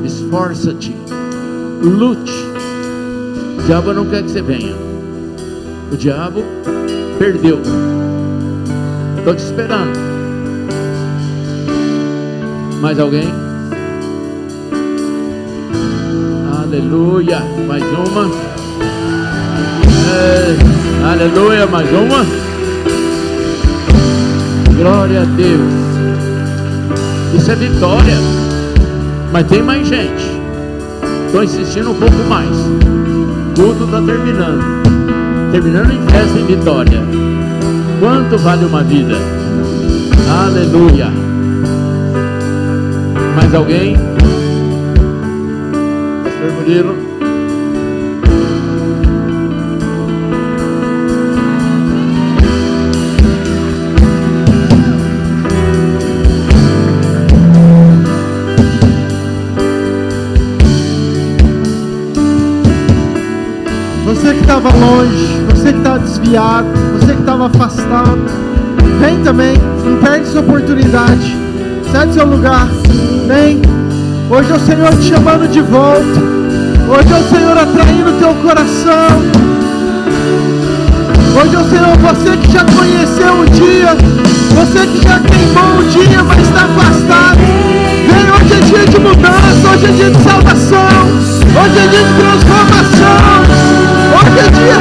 Esforça-te. Lute. O diabo não quer que você venha. O diabo perdeu. Estou te esperando. Mais alguém? Aleluia. Mais uma. Aleluia. Mais uma. Glória a Deus. Isso é vitória. Mas tem mais gente. Estou insistindo um pouco mais. Tudo está terminando. Terminando em festa e vitória. Quanto vale uma vida? Aleluia. Mais alguém? Pastor Murilo. Você que estava longe, você que estava desviado, você que estava afastado, vem também, não perde essa oportunidade. Sai do seu lugar, vem. Hoje é o Senhor te chamando de volta. Hoje é o Senhor atraindo o teu coração. Hoje é o Senhor, você que já conheceu um dia, você que já queimou um dia, mas está afastado. Vem, hoje é dia de mudança, hoje é dia de salvação, hoje é dia de transformação, hoje é dia...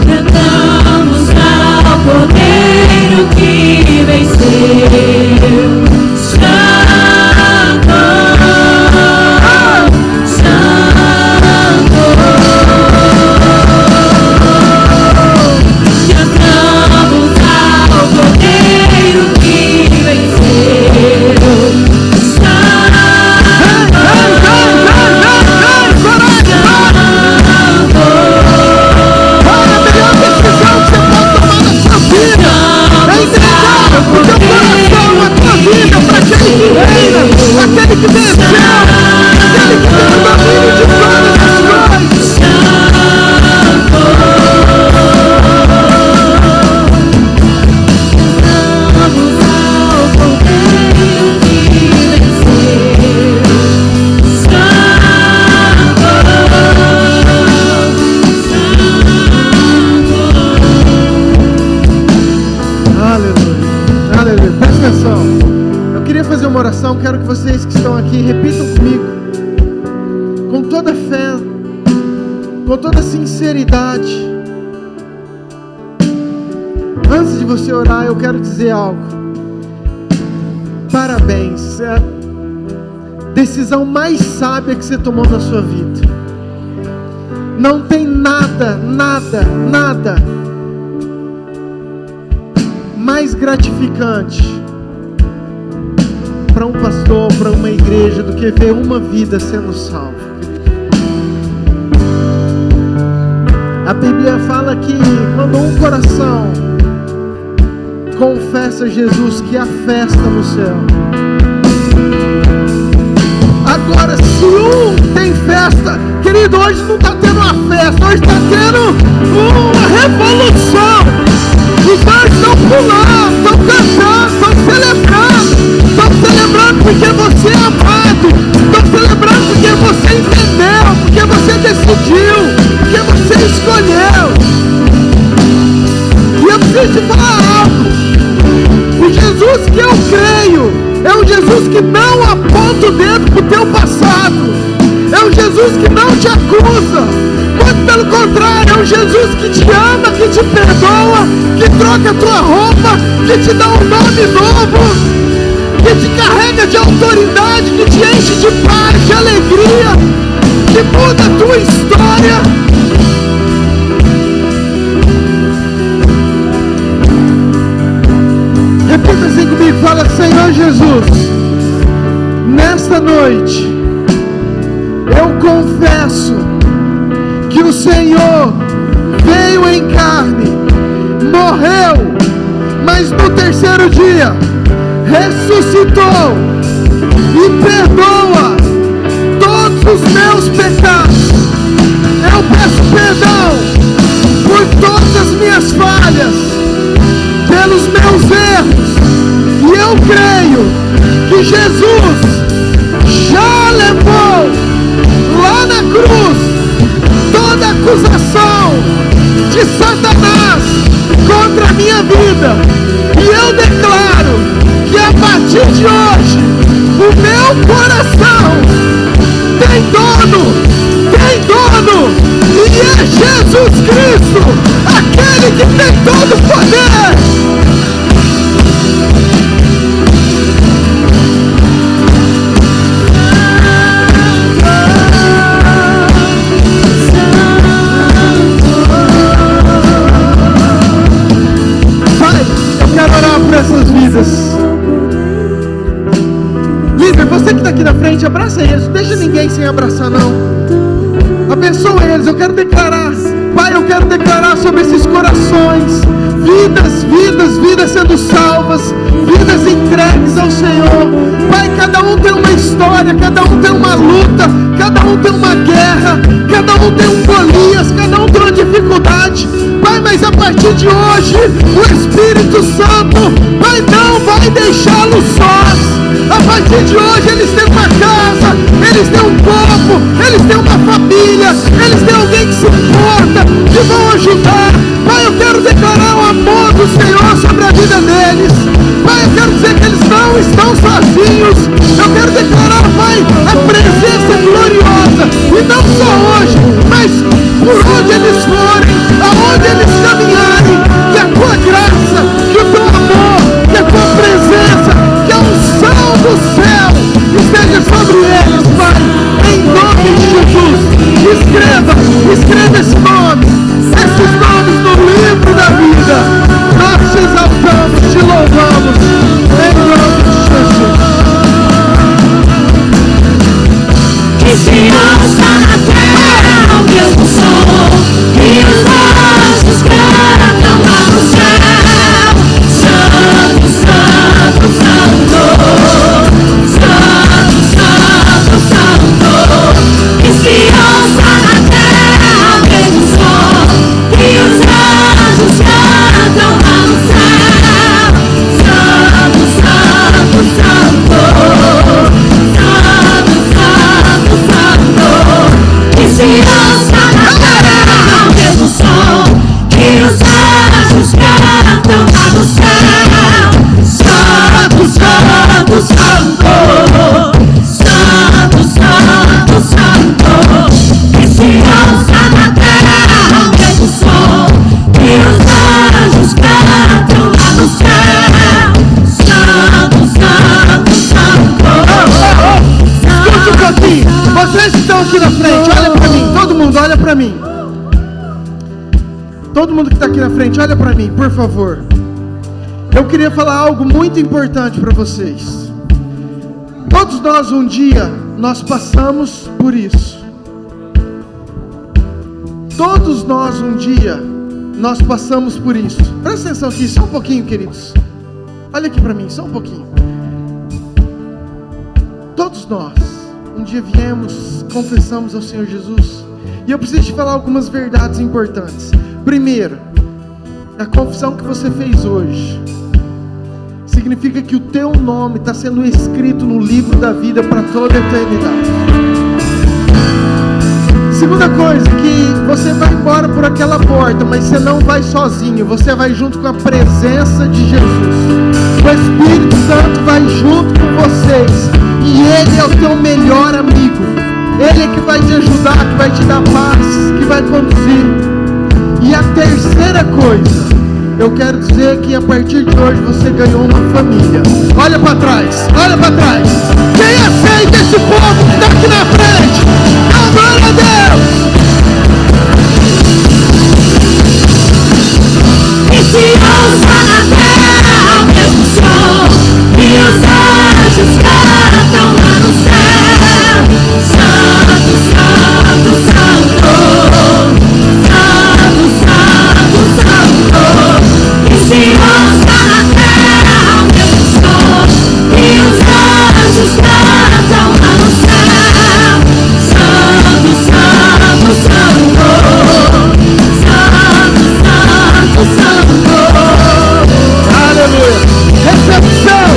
Cantamos ao Cordeiro que venceu. Santo, Santo. Cantamos ao Cordeiro que venceu. Aquele que venceu, aquele que tem o domínio de todas as coisas. Vamos ao Cordeiro que venceu. Santo, Santo. Aleluia, aleluia. Presta atenção. Queria fazer uma oração, quero que vocês que estão aqui repitam comigo, com toda fé, com toda sinceridade. Antes de você orar, eu quero dizer algo. Parabéns, é a decisão mais sábia que você tomou na sua vida. Não tem nada mais gratificante para um pastor, para uma igreja, do que ver uma vida sendo salva. A Bíblia fala que quando um coração confessa Jesus, que há festa no céu. Agora, se um tem festa, querido, hoje não está tendo uma festa, hoje está tendo uma revolução. Os dois estão pulando, estão cantando, estão celebrando. Estão celebrando porque você é amado. Estão celebrando porque você entendeu, porque você decidiu, porque você escolheu. E eu preciso te falar Jesus que eu creio, é um Jesus que não aponta o dedo para o teu passado, é um Jesus que não te acusa, muito pelo contrário, é um Jesus que te ama, que te perdoa, que troca a tua roupa, que te dá um nome novo, que te carrega de autoridade, que te enche de paz, de alegria, que muda a tua história. Repita assim comigo, fala: Senhor Jesus, nesta noite eu confesso que o Senhor veio em carne, morreu, mas no terceiro dia ressuscitou e perdoa todos os meus pecados. Eu peço perdão por todas as minhas falhas, pelos meus erros, e eu creio que Jesus já levou lá na cruz toda a acusação de Satanás contra a minha vida, e eu declaro que a partir de hoje o meu coração tem dono, e é Jesus Cristo, aquele que tem todo o poder. Pai, eu quero orar por essas vidas. Líder, você que está aqui na frente, abraça eles, não deixa ninguém sem abraçar não. Abençoa eles, eu quero declarar, Pai, eu quero declarar sobre esses corações, vidas sendo salvas, vidas entregues ao Senhor. Pai, cada um tem uma história, cada um tem uma luta, cada um tem uma guerra, cada um tem um Golias, cada um tem uma dificuldade. Pai, mas a partir de hoje, o Espírito Santo, Pai, não vai deixá-los sós. A partir de hoje eles têm uma casa, eles têm um corpo, eles têm uma família, eles têm alguém que se importa, que vão ajudar. Pai, eu quero declarar o amor do Senhor sobre a vida deles. Pai, eu quero dizer que eles não estão sozinhos. Eu quero declarar, Pai, a presença gloriosa, e não só hoje, mas por onde eles forem, aonde eles caminharem, que a tua graça, que o teu amor, que a tua presença, que a unção do céu esteja sobre eles, Pai, em nome de Jesus. Escreva esses nomes no livro da vida. Nós te exaltamos, te louvamos, em nome de Jesus. Que se ouça na terra o mesmo som, e os anjos cantam lá no céu. Santo, Santo, Santo, Santo, Santo, Santo. Que se ouça na terra o mesmo som, e os anjos cantam lá no céu. Santo, Santo, Santo, Santo, Santo, Santo. Que se ouça na terra o mesmo som, que os anjos cantam lá no céu. Santo, Santo, Santo, Santo, Santo, Santo. Que se ouça na terra o mesmo som, que os anjos cantam lá no céu. Santo, Santo, Santo. Escute um pouquinho. Vocês que estão aqui na frente, olha para mim. Todo mundo, olha para mim. Todo mundo que está aqui na frente, olha para mim, por favor. Eu queria falar algo muito importante para vocês. Todos nós um dia, nós passamos por isso. Todos nós um dia, nós passamos por isso. Presta atenção aqui, só um pouquinho, queridos. Olha aqui para mim, só um pouquinho. Todos nós, um dia viemos, confessamos ao Senhor Jesus. E eu preciso te falar algumas verdades importantes. Primeiro, a confissão que você fez hoje significa que o teu nome está sendo escrito no livro da vida para toda a eternidade. segunda coisa, que você vai embora por aquela porta, mas você não vai sozinho, você vai junto com a presença de Jesus. O Espírito Santo vai junto com vocês, e Ele é o teu melhor amigo. Ele é que vai te ajudar, que vai te dar paz, que vai conduzir. E a terceira coisa, eu quero dizer que a partir de hoje você ganhou uma família. Olha para trás, olha para trás. Quem aceita esse povo que está aqui na frente? Dá glória a Deus! E se ouça na terra o mesmo som que os anjos cantam lá no céu. Santo, Santo, Santo, Santo, Santo, Santo. E se ouça na terra o mesmo som que os anjos cantam lá no céu. Santo, Santo, Santo, Santo, Santo, Santo. Aleluia! Recepção!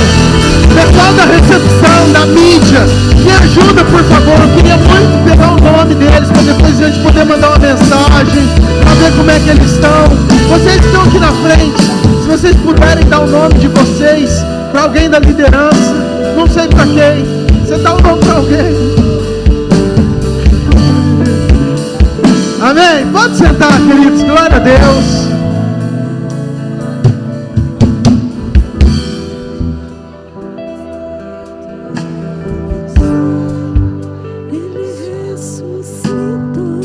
Pessoal da recepção, da mídia, me ajuda por favor. Eu queria muito pegar o nome deles, para depois a gente poder mandar uma mensagem, para ver como é que eles estão. Vocês estão aqui na frente, se vocês puderem dar o nome de vocês para alguém da liderança, não sei para quem, você dá o nome para alguém. Amém? Pode sentar, queridos, glória a Deus. Ele ressuscitou,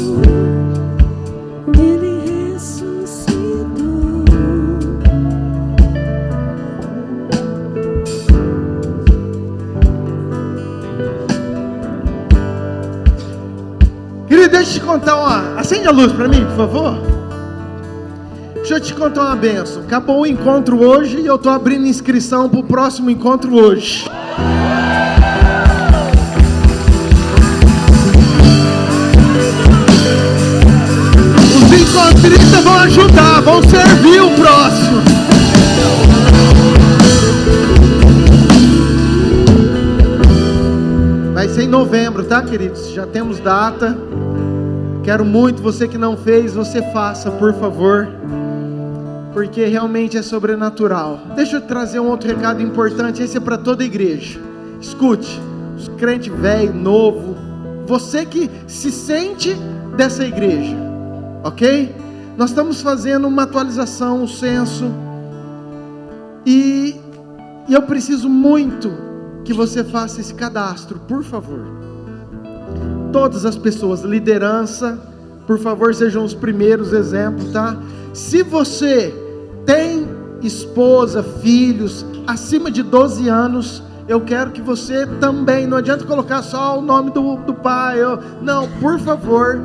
Ele ressuscitou. Querido, deixa eu te contar uma... Acende a luz para mim, por favor. Deixa eu te contar uma bênção. Acabou o encontro hoje e eu estou abrindo inscrição para o próximo encontro hoje. Os encontristas vão ajudar, vão servir o próximo. Vai ser em novembro, tá, queridos? Já temos data. Quero muito, você que não fez, você faça, por favor, porque realmente é sobrenatural. Deixa eu trazer um outro recado importante, esse é para toda a igreja. Escute, os crentes velho, novo, você que se sente dessa igreja, ok? Nós estamos fazendo uma atualização, um censo, e eu preciso muito que você faça esse cadastro, por favor. Todas as pessoas, liderança, por favor, sejam os primeiros exemplos, tá? Se você tem esposa, filhos acima de 12 anos, eu quero que você também, não adianta colocar só o nome do pai, não, por favor,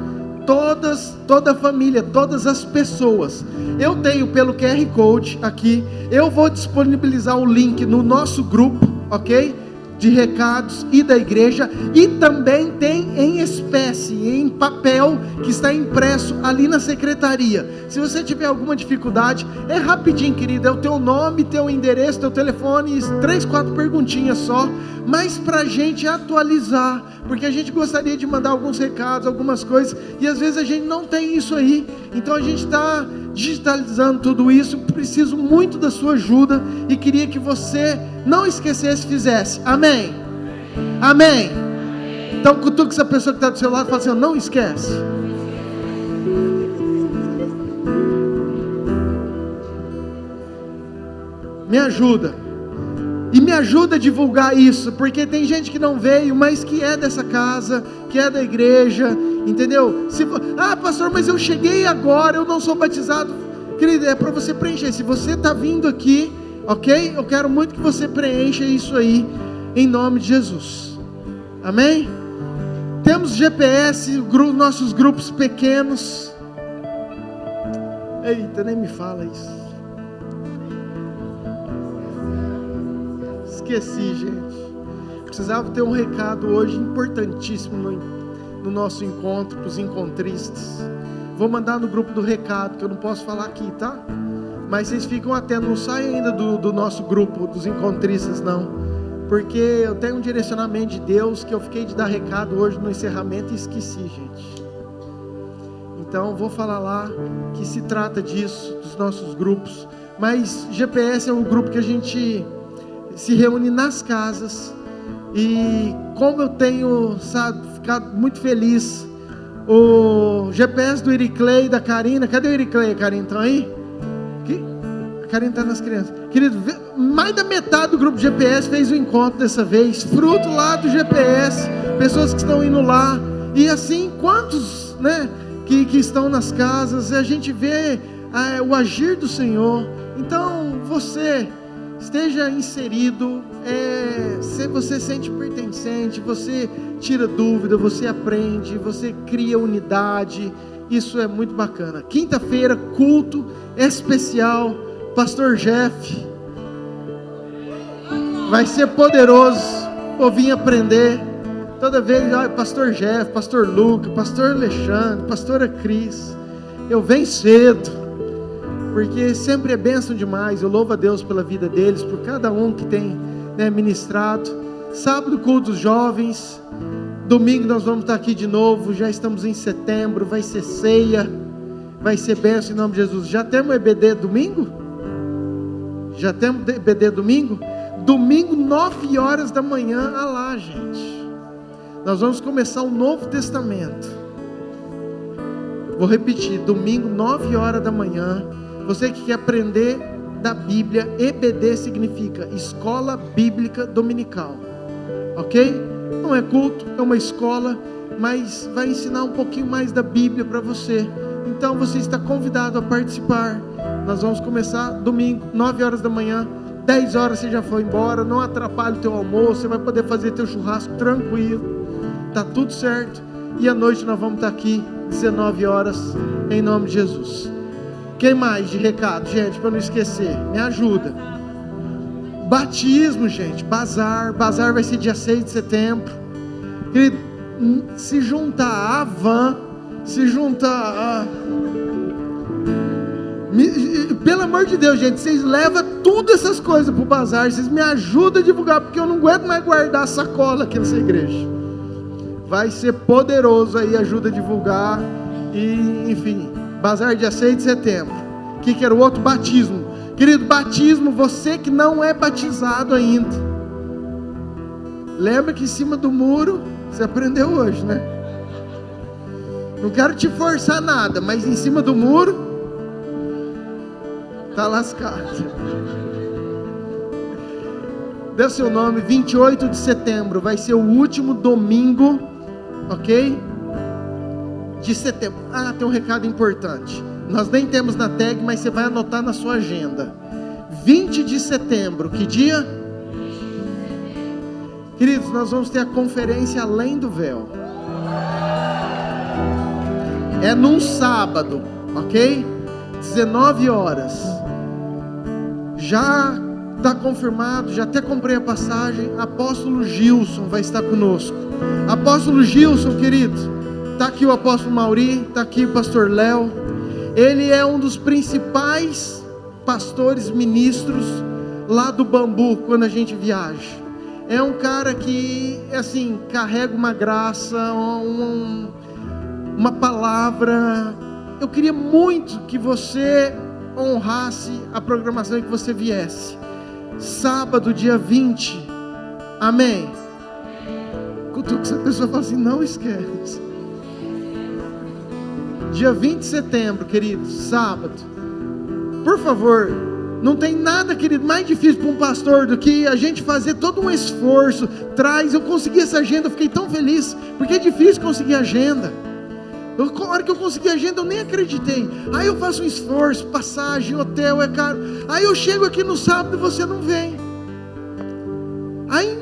toda a família, todas as pessoas. Eu tenho pelo QR Code aqui, eu vou disponibilizar o link no nosso grupo, ok? De recados e da igreja, e também tem em espécie, em papel, que está impresso ali na secretaria. Se você tiver alguma dificuldade, é rapidinho, querido, é o teu nome, teu endereço, teu telefone, 3, 4 perguntinhas só, mas para a gente atualizar, porque a gente gostaria de mandar alguns recados, algumas coisas, e às vezes a gente não tem isso aí, então a gente está digitalizando tudo isso. Preciso muito da sua ajuda, e queria que você não esquecesse, fizesse, amém? Amém? Então cutuca essa pessoa que está do seu lado e fala assim, não esquece. Me ajuda, e me ajuda a divulgar isso, porque tem gente que não veio, mas que é dessa casa, que é da igreja, entendeu? Pastor, mas eu cheguei agora, eu não sou batizado. Querido, é para você preencher. Se você está vindo aqui, ok? Eu quero muito que você preencha isso aí, em nome de Jesus, amém? Temos GPS, nossos grupos pequenos. Eita, nem me fala isso. Esqueci, gente. Precisava ter um recado hoje importantíssimo no nosso encontro, para os encontristas. Vou mandar no grupo do recado, que eu não posso falar aqui, tá? Mas vocês ficam atentos, não saem ainda do nosso grupo, dos encontristas, não. Porque eu tenho um direcionamento de Deus, que eu fiquei de dar recado hoje no encerramento e esqueci, gente. Então, vou falar lá que se trata disso, dos nossos grupos. Mas GPS é um grupo que a gente se reúne nas casas. E como eu tenho, sabe, ficado muito feliz, o GPS do Iriclei e da Karina, cadê o Iriclei e a Karina, estão aí? A Karina está nas crianças. Querido, mais da metade do grupo GPS fez o encontro dessa vez, fruto lá do GPS, pessoas que estão indo lá, e assim, quantos, né, que estão nas casas, a gente vê o agir do Senhor. Então, você esteja inserido, se você sente pertencente, você tira dúvida, você aprende, você cria unidade, isso é muito bacana. Quinta-feira, culto especial, Pastor Jeff, vai ser poderoso, vou vir aprender, toda vez, Pastor Jeff, Pastor Luca, Pastor Alexandre, Pastora Cris, eu venho cedo, porque sempre é bênção demais. Eu louvo a Deus pela vida deles, por cada um que tem, né, ministrado. Sábado, culto dos jovens. Domingo nós vamos estar aqui de novo. Já estamos em setembro. Vai ser ceia. Vai ser bênção em nome de Jesus. Já temos EBD domingo? Já temos EBD domingo? Domingo, 9 horas da manhã. Ah lá, gente. Nós vamos começar o Novo Testamento. Vou repetir. Domingo, 9 horas da manhã. Você que quer aprender da Bíblia, EBD significa Escola Bíblica Dominical, ok? Não é culto, é uma escola, mas vai ensinar um pouquinho mais da Bíblia para você. Então você está convidado a participar. Nós vamos começar domingo, 9 horas da manhã, 10 horas você já foi embora, não atrapalhe o teu almoço, você vai poder fazer teu churrasco tranquilo, tá tudo certo. E à noite nós vamos estar aqui, 19 horas, em nome de Jesus. Quem mais de recado, gente, para não esquecer? Me ajuda. Batismo, gente, bazar vai ser dia 6 de setembro. Querido, se juntar a van, se juntar pelo amor de Deus, gente, vocês levam tudo essas coisas para o bazar, vocês me ajudam a divulgar, porque eu não aguento mais guardar a sacola aqui nessa igreja. Vai ser poderoso aí, ajuda a divulgar. E enfim, bazar dia 6 de setembro. O que era o outro? Batismo. Querido, batismo, você que não é batizado ainda, lembra que em cima do muro, você aprendeu hoje, né? Não quero te forçar nada, mas em cima do muro, tá lascado. Dê seu nome, 28 de setembro, vai ser o último domingo, ok? De setembro. Tem um recado importante. Nós nem temos na tag, mas você vai anotar na sua agenda. 20 de setembro, que dia? Queridos, nós vamos ter a conferência Além do Véu. É num sábado, ok? 19 horas. Já está confirmado, já até comprei a passagem. Apóstolo Gilson vai estar conosco. Apóstolo Gilson, querido, está aqui o apóstolo Mauri, está aqui o pastor Léo. Ele é um dos principais pastores, ministros lá do Bambu, quando a gente viaja. É um cara que, assim, carrega uma graça, uma palavra. Eu queria muito que você honrasse a programação e que você viesse. Sábado, dia 20. Amém? Cutuca essa pessoa e fala assim, não esquece. Dia 20 de setembro, queridos, sábado. Por favor, não tem nada, querido, mais difícil para um pastor do que a gente fazer todo um esforço. Eu consegui essa agenda, eu fiquei tão feliz, porque é difícil conseguir agenda. Na hora que eu consegui a agenda, eu nem acreditei. Aí eu faço um esforço, passagem, hotel, é caro. Aí eu chego aqui no sábado e você não vem. Aí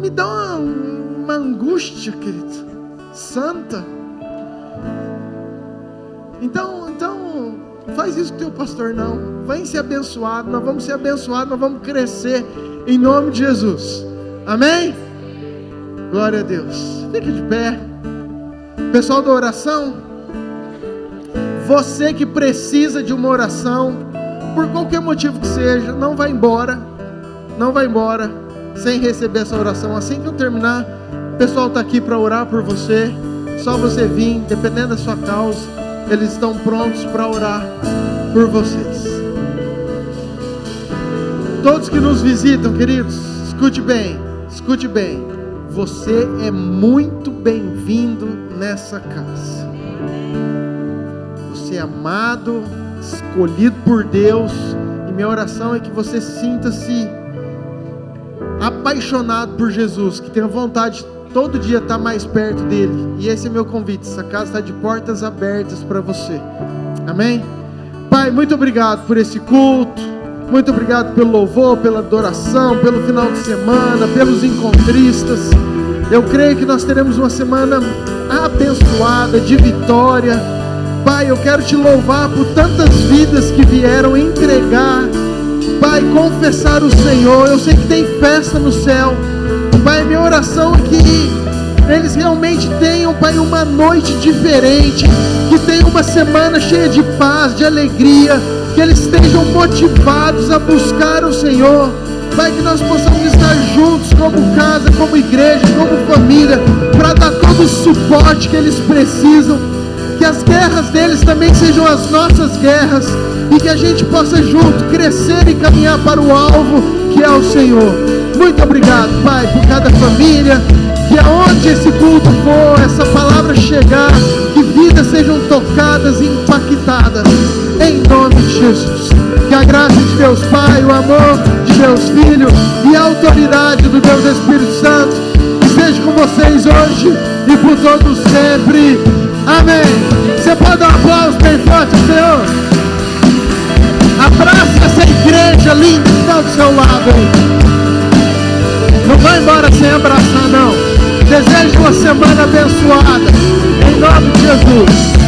me dá uma angústia, querido, santa. Então, faz isso com o teu pastor, não. Vem ser abençoado, nós vamos ser abençoados, nós vamos crescer em nome de Jesus. Amém? Glória a Deus. Fique de pé. Pessoal da oração, você que precisa de uma oração, por qualquer motivo que seja, não vai embora sem receber essa oração. Assim que eu terminar, o pessoal está aqui para orar por você. Só você vir, dependendo da sua causa. eles estão prontos para orar por vocês. Todos que nos visitam, queridos, escute bem. Você é muito bem-vindo nessa casa. Você é amado, escolhido por Deus, e minha oração é que você sinta-se apaixonado por Jesus, que tenha vontade de todo dia estar mais perto dele. E esse é meu convite. Essa casa está de portas abertas para você. Amém? Pai, muito obrigado por esse culto. Muito obrigado pelo louvor, pela adoração, pelo final de semana, pelos encontristas. Eu creio que nós teremos uma semana abençoada, de vitória. Pai, eu quero te louvar por tantas vidas que vieram entregar, Pai, confessar o Senhor. Eu sei que tem festa no céu. Pai, minha oração é que eles realmente tenham, Pai, uma noite diferente, que tenham uma semana cheia de paz, de alegria, que eles estejam motivados a buscar o Senhor. Pai, que nós possamos estar juntos como casa, como igreja, como família, para dar todo o suporte que eles precisam. Que as guerras deles também sejam as nossas guerras, e que a gente possa junto crescer e caminhar para o alvo, que é o Senhor. Muito obrigado, Pai, por cada família. Que aonde esse culto for, essa palavra chegar, que vidas sejam tocadas e impactadas, em nome de Jesus. Que a graça de Deus Pai, o amor de Deus Filho e a autoridade do Deus Espírito Santo esteja com vocês hoje e por todos sempre. Amém. Você pode dar um aplauso bem forte ao Senhor? Abraça essa igreja linda que está do seu lado aí. Não vai embora sem abraçar, não. Desejo uma semana abençoada, em nome de Jesus.